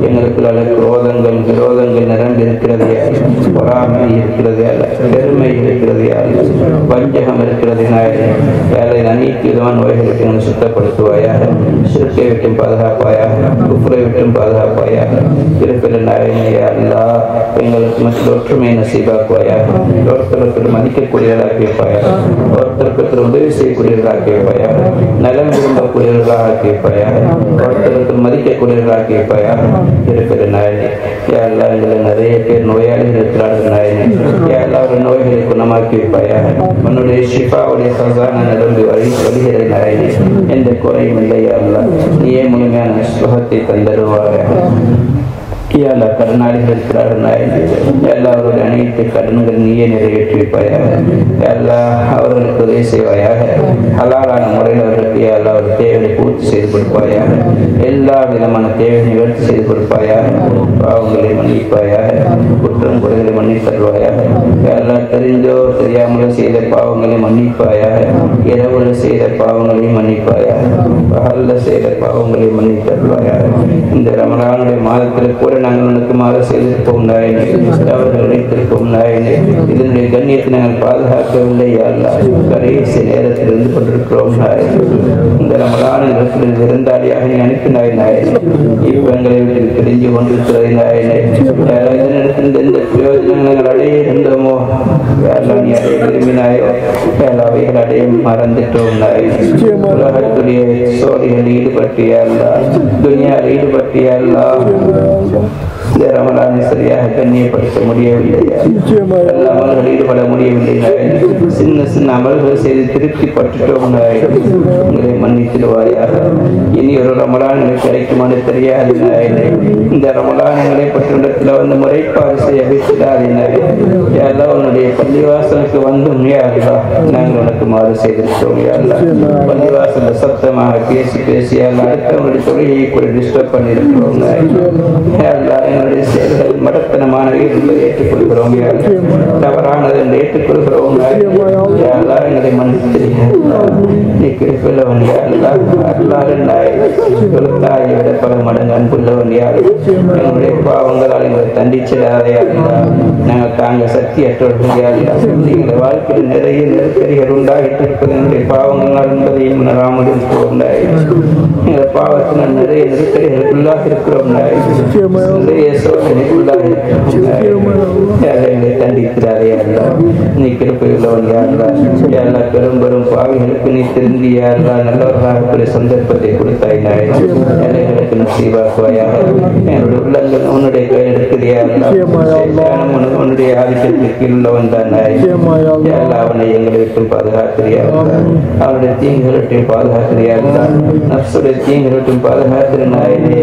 எங்களுக்குள்ளாக குரோதங்கள் விரோதங்கள் நிரம்பி இருக்கிறது யா அல்லாஹ். பொறாமை இருக்கிறது யா அல்லாஹ், பெருமை இருக்கிறது யா அல்லாஹ், வஞ்சகம் இருக்கிறது நாயனே. யா அல்லாஹ் அனைத்து விதமான நோய்களுக்கு எங்களை சுத்தப்படுத்துவாயாக. ஷிர்க்கை விட்டும் பாதுகாப்பாயாக, குஃப்ரை விட்டும் பாதுகாப்பாயாக. இருப்பிட நாயனே யா அல்லாஹ் எங்களுக்கு மற்ற ஒற்றுமையை நசீபாக்குவாயாக. ஒருத்தருக்கு மதிக்கக்கூடியவர்களாக வைப்பாயாக, ஒருத்தருக்கு உதவி செய்யக்கூடியவர்களாக வைப்பாயாக, நலம் விரும்பக்கூடியவர்களாக வைப்பாயாக, ஒருத்தருக்கு மதிக்கக்கூடியவர்களாக வைப்பாயாக. இருக்கிற நாயனே யா அல்லாஹ் எங்களை நிறைய பேர் நோயாளிகள் இருக்கிறார்கள் நாயனே. யா அல்லாஹ் ஒரு நோய்களை குணமாக்கி வைப்பாயாக. உன்னுடைய ஷிஃபாவுடைய கசானா நிரம்பி வருகிற நாயனே. எந்த குறையும் இல்லை யா அல்லாஹ். நீயே முழுமையான சுகத்தை தந்தருவாயாக. யா அல்லாஹ் கடனாளிகள் இருக்கிறார்கள் நாயனே. யா அல்லாஹ் அவருடைய அனைத்து கடன்கள் நீயே நிறைவேற்றி வைப்பாயாக. யா அல்லாஹ் அவர்களுக்கு உதவி செய்வாயாக. ஹலாலான முறையில் அவர்களுக்கு யா அல்லாஹ் ஒரு தேவையை பூர்த்தி செய்து கொடுப்பாயாக. எல்லா விதமான தேவையை நிவர்த்தி செய்து கொடுப்பாயாக. பாவங்களை மன்னிப்பாயாக, குற்றம் குறைகளை மன்னித்து தருவாயாக. யா அல்லாஹ் தெரிந்தோ தெரியாமலோ செய்த பாவங்களை மன்னிப்பாயாக. இரவுல செய்த பாவங்களை மன்னிப்பாயாக. பகல்ல செய்த பாவங்களை மன்னித்து தருவாயாக. இந்த ரமலானுடைய மாதத்தில் கூட நாங்கள் உனக்கு மாற செய்திருப்போம் நாயனே. அவர்கள் நினைத்திருப்போம் நாயனே. இதனுடைய கண்ணியத்தை நாங்கள் பாதுகாக்கவில்லை யா அல்லாஹ். கடைசி நேரத்தில் இருந்து கொண்டிருக்கிறோம் நாயனே. இந்த ரமலான நேரத்தில் விருந்தாளியாக நீ அனுப்பினாய் நாயனே. இப்ப எங்களை வீட்டில் பிரிஞ்சு கொண்டிருக்கிறது நாயனே. இதனிடத்தில் எந்த பிரயோஜனம் நாங்கள் அடைய இருந்தோமோ யா அல்லாஹ் நீ அடைய விரும்பினாயோ யா அல்லாஹ் அவைகள் அடைய மறந்துட்டோம் நாயனே. உலகத்துடைய சோழிகள் ஈடுபட்டு யா அல்லாஹ், துனியாவில் ஈடுபட்டு யா அல்லாஹ் இந்த ரமலானை சரியாக கண்ணியப்படுத்த முடியவில்லை. எல்லா அமல்கள் ஈடுபட முடியவில்லை. சின்ன சின்ன அமல்கள் செய்து திருப்தி பட்டுட்டோம். உங்களை மன்னித்திடுவாயாக. இனி ஒரு ரமலான் எனக்கு கிடைக்குமான்னு தெரியாது நாயனே. இந்த ரமலான்களை பற்றிடத்தில் வந்து முறைப்பாடு செய்ய வைத்திடாதே நாயனே. உன்னுடைய பள்ளிவாசலுக்கு வந்தும் யா அல்லாஹ் நாங்கள் உனக்கு மாறு செய்திருக்கிறோம் யா அல்லாஹ். பள்ளிவாசல சத்தமாக பேசி பேசி அடுத்தவங்களுடைய தொழிலை கூட டிஸ்டர்ப் பண்ணியிருக்கிறோம் யா அல்லாஹ். எங்களுடைய செயல்கள் மடத்தனமானவை என்பதை ஏற்றுக்கொள்கிறோம் யா அல்லாஹ். தவறானது என்று ஏற்றுக்கொள்கிறோம் யா அல்லாஹ். எங்களை மன்னித்து நீ கிருபையுள்ளவன் யா அல்லாஹ். அல்லாஹ் விட பல மடங்கு அன்புள்ளவன் யா அல்லாஹ். எங்களுடைய பாவங்களால் எங்களை தண்டிச்சிடாதே யா அல்லாஹ். நாங்கள் தாங்க சக்தியற்றவர்கள் யா அல்லாஹ். எங்களுடைய வாழ்க்கையில் நிறைய நெருக்கடிகள் உண்டாகிட்டு இருப்பது எங்களுடைய பாவங்களால் என்பதையும் உணராமல் இருக்கிறோம். எங்கள் பாவத்தினால் நிறைய நெருக்கடிகளுக்குள்ளாக இருக்கிறோம். நிறைய சோதனைக்குள்ளாக தண்டிக்கிறாரே யா அல்லாஹ். நீ கிருபையுள்ளவன் யா அல்லாஹ். யா அல்லாஹ் பெரும் பெரும் பாவிகளுக்கு நீ திருந்தி யா அல்லாஹ் நல்லவர்களாக சந்தர்ப்பத்தை கொடுத்தாய் நாயனே. ஏழைகளுக்கு நசீபாக்குவாயாக. என்னுடைய உள்ளங்கள் உன்னுடைய கையில் இருக்குது யா அல்லாஹ். உன்னுடைய ஆதிக்கத்திற்கு கீழ் உள்ளவன் தான் நாயனே. யா அல்லாஹ் அவனை எங்களை விட்டு பாதுகாக்கிறியா அல்லாஹ். அவனுடைய தீங்குகளையும் பாதுகாக்கிறியா அல்லாஹ். நஃப்ஸுடைய தீங்குகளையும் பாதுகாக்கிற நாயனே.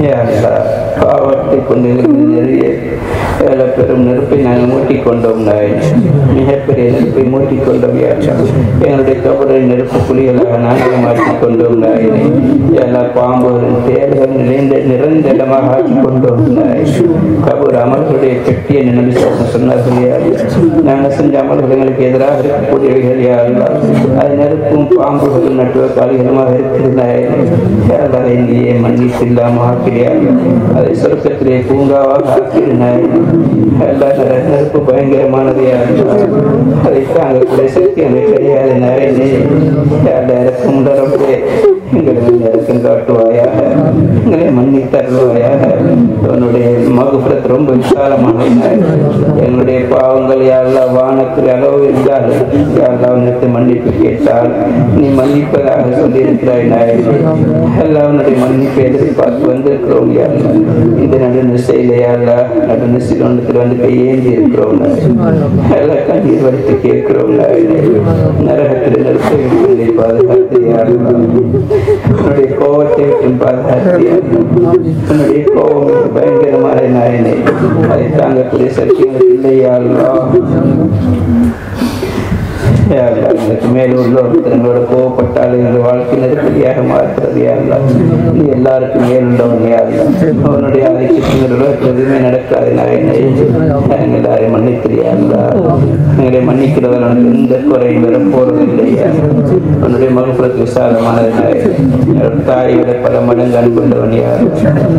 யா அல்லாஹ் பாவத்தை கொண்டு நிறைய பெரும் நெருப்பை நாங்கள் மூட்டிக் கொண்டோம் நாயனே. மிக மிகப்பெரிய நெருப்பை மூட்டிக் கொண்டோம் எங்களுடைய கபரை நெருப்பு குழிகளாக நாங்கள் மாற்றிக்கொண்டோம் எல்லா பாம்புகளின் தேவைகள் நிறைந்த இடமாக ஆக்கிக் கொண்டோம் கபூர் அமல்களுடைய கெட்டிய நினைவு சொன்னார்கள் நாங்கள் செஞ்ச அமல்கள் எங்களுக்கு எதிராக இருக்கக்கூடியவைகள் யாரெல்லாம் அது நெருப்பும் பாம்புகளும் நட்டுவ காலிகளுமாக இருக்கிறாய் அதை நீயே மன்னிப்பு இல்லாமல் ஆக்கிறாய் அதை சொர்க்கத்திலே பூங்காவாக ஆக்கினாய் எல்லா நெருப்பு பயங்கரமானதையா அதை தாங்கக்கூடிய சக்தி எனக்கு கிடையாது நாயனே இறக்கும் உடனே எங்களை இறக்கம் காட்டுவாயாக எங்களை மன்னித்தருவாயாக உன்னுடைய மகுபுரத் ரொம்ப விசாலமான எங்களுடைய பாவங்கள் யாரெல்லாம் வானத்தில் அளவு இருந்தால் யாரெல்லாம் உன்னிடத்தை மன்னிப்பு கேட்டால் நீ மன்னிப்பதாக சொல்லியிருக்கிறாய் நாயனே எல்லாம் உன்னுடைய மன்னிப்பை எதிர்பார்த்து வந்திருக்கிறோம் யாரெல்லாம் இந்த நடுநிசையில யாரெல்லாம் நடுநிசையில் ஒன்றத்தில் வந்து கையேந்தி இருக்கிறோம் எல்லாம் கண்ணீர் வடித்து கேட்கிறோம் நாயனே நரகத்தில் நெருப்பை பாதுகாத்து யாரெல்லாம் உன்னுடைய கோபத்தை விட்டு பாதுகாத்து உன்னுடைய கோபம் பயங்கரமான நாயனே அதை தாங்கக்கூடிய சக்திகள் இல்லையா எங்களுக்கு மேலும் உள்ள ஒருத்தங்களோட கோவப்பட்டால் எங்கள் வாழ்க்கை நெருக்கடியாக மாற்றுறது யாரெல்லாம் நீ எல்லாருக்கும் மேலுள்ளவன் யாரெல்லாம் அவனுடைய ஆதிக்கத்தினோட எதுவுமே நடக்காது நாயனை எங்கள் எல்லாரையும் மன்னித்திரியாங்களா எங்களை மன்னிக்கிறதால் உனக்கு எந்த குறையும் வர போறது இல்லையா உன்னுடைய மகப்புறத்து விசாலமானது எங்களோட தாயோட பல மடங்கு அன்புள்ளவன் யார்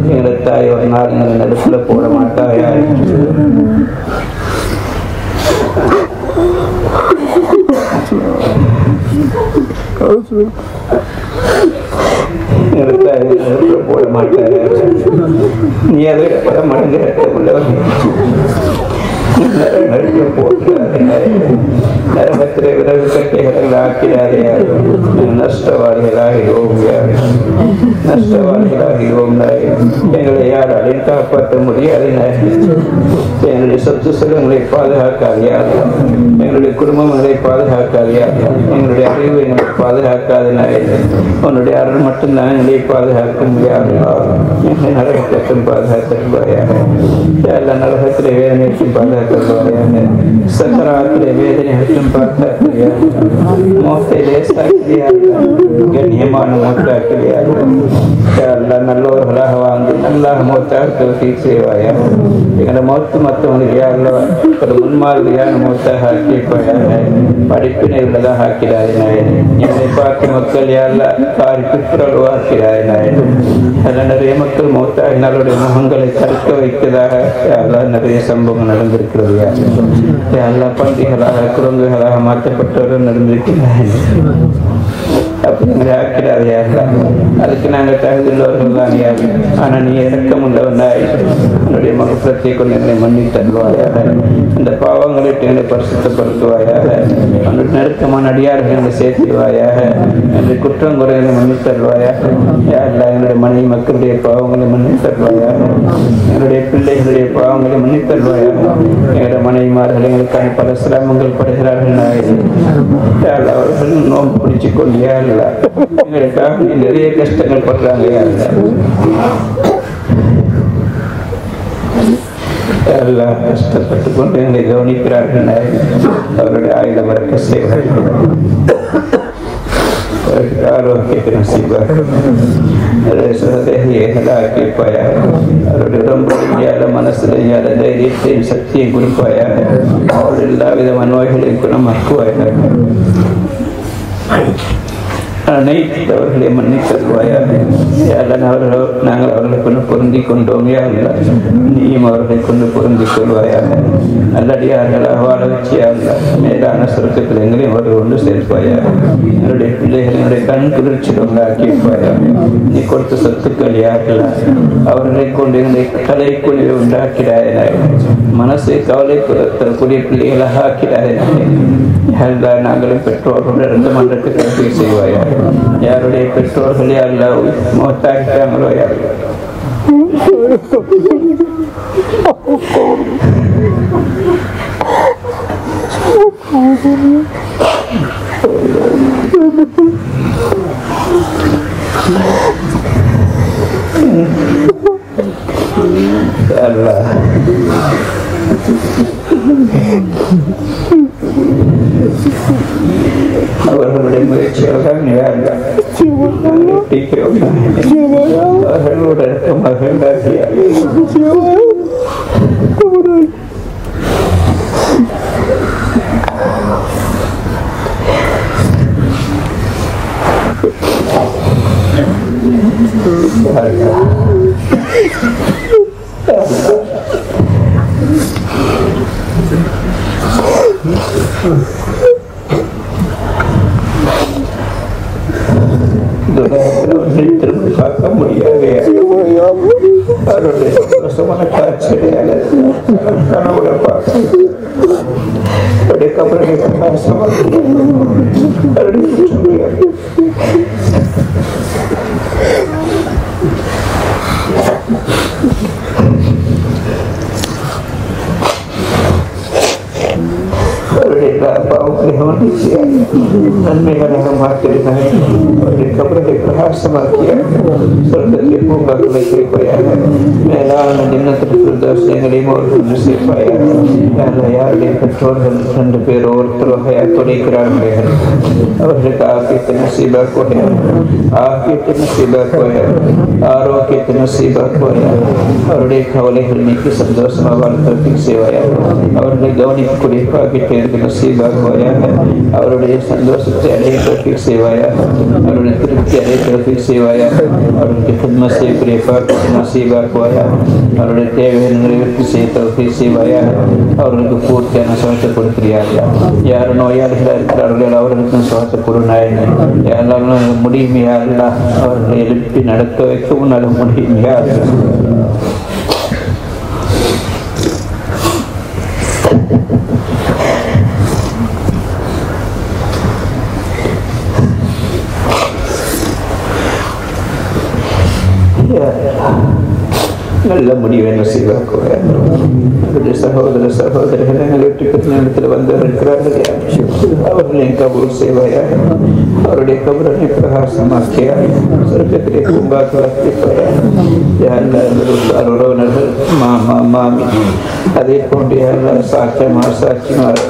எங்களோட தாய் ஒரு நாள் எங்களை நடுப்புல போட மாட்டாயா போட மாட்டாரு நீ அதை பல மடங்கு நரகத்திலே விரவு கட்டைகள் ஆக்கிறாரே நஷ்டவாதிகளாகிறோம் எங்களை யாராலையும் காப்பாற்ற முடியாது எங்களுடைய சொத்து செல்வங்களை பாதுகாக்காதியா எங்களுடைய குடும்பங்களை பாதுகாக்காதியா எங்களுடைய அறிவு எங்களை பாதுகாக்காத உன்னுடைய அருள் மட்டும்தான் எங்களை பாதுகாக்க முடியாது எங்களை நரகத்தையும் பாதுகாத்திருப்பாயாக எல்லா நரகத்திலே வேதனைக்கும் பாதுகாக்க சக்கராத்திலே வேதனைகளுக்கும் பார்த்தாக்கிறியா மோத்தை லேசாக்கிறியா கண்ணியமான மூத்தாக்கிறியா நல்லவர்களாக வாழ்ந்து நல்லாக மூத்தாக செய்வாயா எங்களை மௌத்து மற்றவங்களுக்கு யாரில் ஒரு முன்மாதிரியான மூத்தாக ஆக்கியிருப்பாயாக படிப்பினை உள்ளதாக ஆக்கிறாய் நாயன் என்னை பார்த்து மக்கள் யாரெல்லாம் காரி துப்புரவு ஆக்கிறாய் நாயன் அதில் நிறைய மக்கள் மூத்தாகினாலுடைய முகங்களை தடுக்க வைத்ததாக யாரெல்லாம் நிறைய சம்பவம் நடந்திருக்கிறது எல்லா பண்டிகளாக குரங்குகளாக மாற்றப்பட்டவர்கள் நடந்திருக்கிறார்கள் அப்படி எங்களை ஆக்கிறாதையா அதுக்கு நாங்கள் தகுதியுள்ளவர்கள் தான் யார் ஆனால் நீ இறக்கம் உள்ளவனாய் உன்னுடைய மகப்புறத்தை கொண்டு எங்களை மன்னி தருவாயாக இந்த பாவங்களை எங்களை பரிசுத்தப்படுத்துவாயாக உன்னுடைய நெருக்கமான அடியார்கள் எங்களை சேர்த்துவாயாக எங்களுடைய குற்றம் குறைகளை மன்னி தருவாயாக யாரெல்லாம் எங்களுடைய மனைவி மக்களுடைய பாவங்களை மன்னி தருவாயாக எங்களுடைய பிள்ளைகளுடைய பாவங்களை மன்னி தருவாயாக எங்களுடைய மனைவிமார்கள் எங்களுக்கான பல சிரமங்கள் படுகிறார்கள் அவர்கள் நோம்பு பிடிச்சு கொண்டு எங்களுக்காக நிறைய கஷ்டங்கள் படுறாங்க எல்லாம் கஷ்டப்பட்டு கொண்டு எங்களை கவனிக்கிறார்கள் அவருடைய ஆயுத வரக்க செய்வார்கள் ஆரோக்கியத்தின் செய்வார் அவருடைய உடம்புடைய மனசுலையால தைரியத்தையும் சக்தியை கொடுப்பாயாக அவர் எல்லா விதமான நோய்களையும் குணமாக்குவாயாக அனைத்தவர்களை மன்னித்தருவாயாக நாங்கள் அவர்களை கொண்டு பொருந்தி கொண்டோம் நீயும் அவர்களை கொண்டு பொருந்திக் கொள்வாயாக நல்லடியார்களாக வாழ வச்சியாக மேலான சுருக்கத்தில் எங்களையும் அவர்கள் கொண்டு சேர்ப்பாயாக என்னுடைய பிள்ளைகள் என்னுடைய கண் குளிர்ச்சியில் ஆக்கியிருப்பாயாக நீ கொடுத்த சொத்துக்கள் யாரெல்லாம் அவர்களை கொண்டு எங்களை தலை குழிவை உண்டாக்கிறாய் மனசை கவலைப்படுத்தக்கூடிய பிள்ளைகளாக ஆக்கிறாய் நாங்களும் பெற்றோர்களுடைய இரண்டு மன்றத்துக்கு கல்வி செய்வாயாக யாருடைய பெற்றோர்கள் யாரெல்லாம் மௌத்தாகிட்டாங்களோ யாரு Allah அவர்களுடைய முயற்சியால் தான் அவர்களோட மகள் திரும்பி பார்க்க முடியாது. அவருடைய சந்தோஷமான காட்சியாக கனவுல பார்க்க நன்மைகளாக மாற்றினார். அவருடைய கபரை பிரகாசமாக்கிய சொர்க்கத்தை பூங்காக்களை குறிப்பாயாக மேலான தினத்திற்கு எங்களையும் அவர்கள் சேர்ப்பாயாக. யாருடைய பெற்றோர்கள் 2 பேர் ஒருத்தர் வகையாக துடைக்கிறார்கள். அவர்களுக்கு ஆக்கியத்தை நசீபாக்குவாயாக, ஆக்கியத்தை நசீபாக்குவாயாக, ஆரோக்கியத்தை நசீபாக்குவாயாக. அவருடைய கவலைகள் நீக்கி சந்தோஷமாக வாழ்க்கை செய்வாயாக. அவர்களை கவனிக்கக்கூடிய பாக்கியத்தை நசீபாக்குவாயாக. அவருடைய சந்தோஷத்தை அடைய தௌஃபீக் செய்வாயாக. அவருடைய திருப்தி அடைய தௌஃபீக் செய்வாயாக. அவருடைய ஹித்மத் செய்யக்கூடிய பாக்கியத்தை நசீபாக்குவாயாக. அவருடைய தேவைகளை நிறைவேற்றி செய்ய தௌஃபீக் செய்வாயாக. அவர்களுக்கு பூர்த்தியான சுகத்தை கொடுக்கிறார்கள். யார் நோயாளிகளாக இருக்கிறார்கள் அவர்களுக்கும் சுகத்தை கொடுனாயின. யாரெல்லாம் முடியுமையா இல்லா அவர்களை எழுப்பி நடக்க வைக்கவும் நல்ல முடியுமையா. நல்ல முடிவை நசீபாக்குவார். சகோதர சகோதரிகள் எங்கள் வீட்டுக்கு நேரத்தில் வந்து இருக்கிறார்கள். அவர்களையும் கபூல் செய்வாயாக. அவருடைய கபரை பிரகாசமாக்கியார். சொர்க்கத்திலே பூங்காக்கள் உறவினர்கள் மாமா மாமி அதே போன்று சாட்சிமார் சாட்சிமார்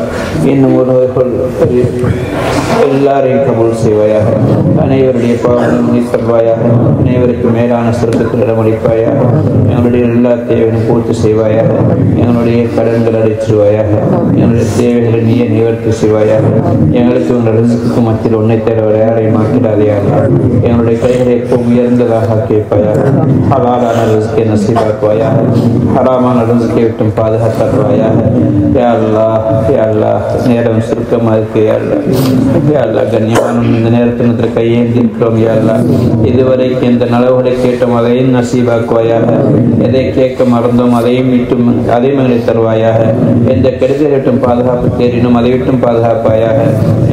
இன்னும் உறவுகள் எல்லாரையும் கபூல் செய்வாயாக. அனைவருடைய பாவங்களை தருவாயாக. அனைவருக்கு மேலான சொர்க்கத்தில் இடமளிப்பாயாக. எங்களுடைய எல்லா தேவையும் பூர்த்தி செய்வாயாக. எங்களுடைய கடன்கள் அடைச்சிருவாயாக. எங்களுடைய தேவைகளை நீயே நிவர்த்தி செய்வாயாக. எங்களுக்கு உங்கள் ரிஸ்க்கு மத்தியில் உன்னை தேவை யாரையும் மாற்றிடாதையாக. எங்களுடைய கைகளை எப்பவும் உயர்ந்ததாக கேட்பாயாக. ஹலாலான ரிஸ்கை நசீபாக்குவாயாக. ஹராமான ரிஸ்கை விட்டும் பாதுகாத்தருவாயாக. யா அல்லாஹ், யா அல்லாஹ், நேரம் சுருக்கமாக இருக்கு. யா அல்லாஹ், யா அல்லாஹ், கண்ணியமான இந்த நேரத்தில் கையேந்தி இருக்கிறோம். யா அல்லாஹ், இதுவரைக்கு எந்த நலவுகளை கேட்டோம் அதையும் நசீபாக்குவாயாக. எதை கேட்க மறந்தோம் அதையும் விட்டும் அதையும் எங்களை தருவாயாக. எந்த கெடுதலை விட்டும் பாதுகாப்பு தேடினோம் அதை விட்டும் பாதுகாப்பாயாக.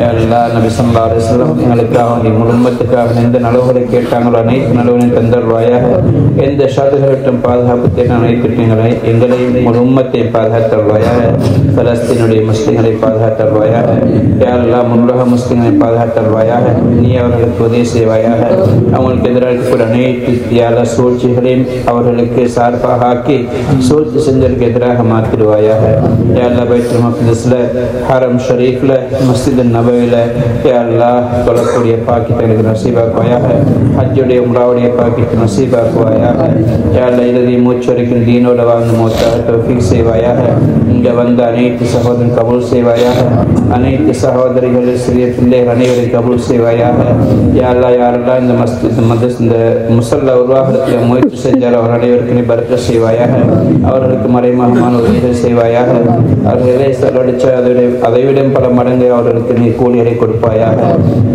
யா அல்லாஹ், நபி ஸல்லல்லாஹு அலைஹி வஸல்லம் எங்களுக்காக குடும்பத்துக்காக எந்த நலவுகளை கேட்டாங்களோ அனைத்து நலவுகளையும் தந்தருவாயாக. எந்த ஷாதுகளை விட்டும் பாதுகாப்பு தேடின அனைத்து எங்களையும் உம்மத்தையும் பாதுகாத்தருவாயாக. பலஸ்தீனுடைய முஸ்லிம்களை பாதுகாத்தருவாயாக. யா அல்லாஹ், முன்னுலக முஸ்லிம்களை பாதுகாத்தருவாயாக. நீ அவர்களுக்கு உதவி செய்வாயாக. அவங்களுக்கு எதிராக கூட அனைத்து தியாக சூழ்ச்சிகளையும் அவர்களுக்கு சார்பாக ஆக்கி சூழ்ச்சி செஞ்சதுக்கு எதிராக மாற்றிடுவாயாக. யா அல்லாஹ், பைத்துல் மக்திஸ்ல, ஹரம் ஷரீஃப்ல, மஸ்ஜித் நபவில யா அல்லாஹ் தொழக்கூடிய பாக்கியத்தை நசீபாக்குவாயாக. ஹஜ்ஜுடைய உம்ராவுடைய பாக்கியத்தை நசீபாக்குவாயாக. யா அல்லாஹ், இறுதி மூச்சு வரைக்கும் தீனோட வாழ்ந்து மூத்தாக தௌஃபீக் செய்வாயாக. இங்கே வந்த அனைத்து சகோதரன் கபூல் செய்வாயாக. அனைத்து சகோதரிகள் சிறிய பிள்ளைகள் அனைவரையும் கபூல் செய்வாயாக. யா அல்லாஹ், யாரெல்லாம் இந்த மஸ்ஜித் இந்த முஸல்லா உருவாகத்தில் முயற்சி செஞ்சார் அவர் அனைவருக்கு நீ பரக்க செய்வாயாக. அவர்களுக்கு மறைமுகமான உதவிகள் செய்வாயாக. அவர்களை செலவழிச்ச அதைவிட பல மடங்கு அவர்களுக்கு நீ கூலிகளை கொடுப்பாயாக.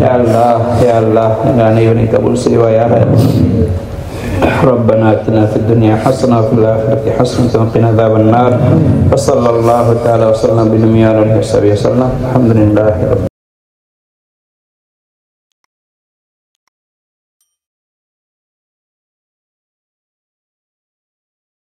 யா அல்லாஹ், யா அல்லாஹ், அனைவரையும் கபூல் செய்வாயாக. ربنا آتنا في الدنيا حسنة وفي الآخرة حسنة وقنا عذاب النار. وصلى الله تعالى وسلم بنبينا محمد وسلم. الحمد لله.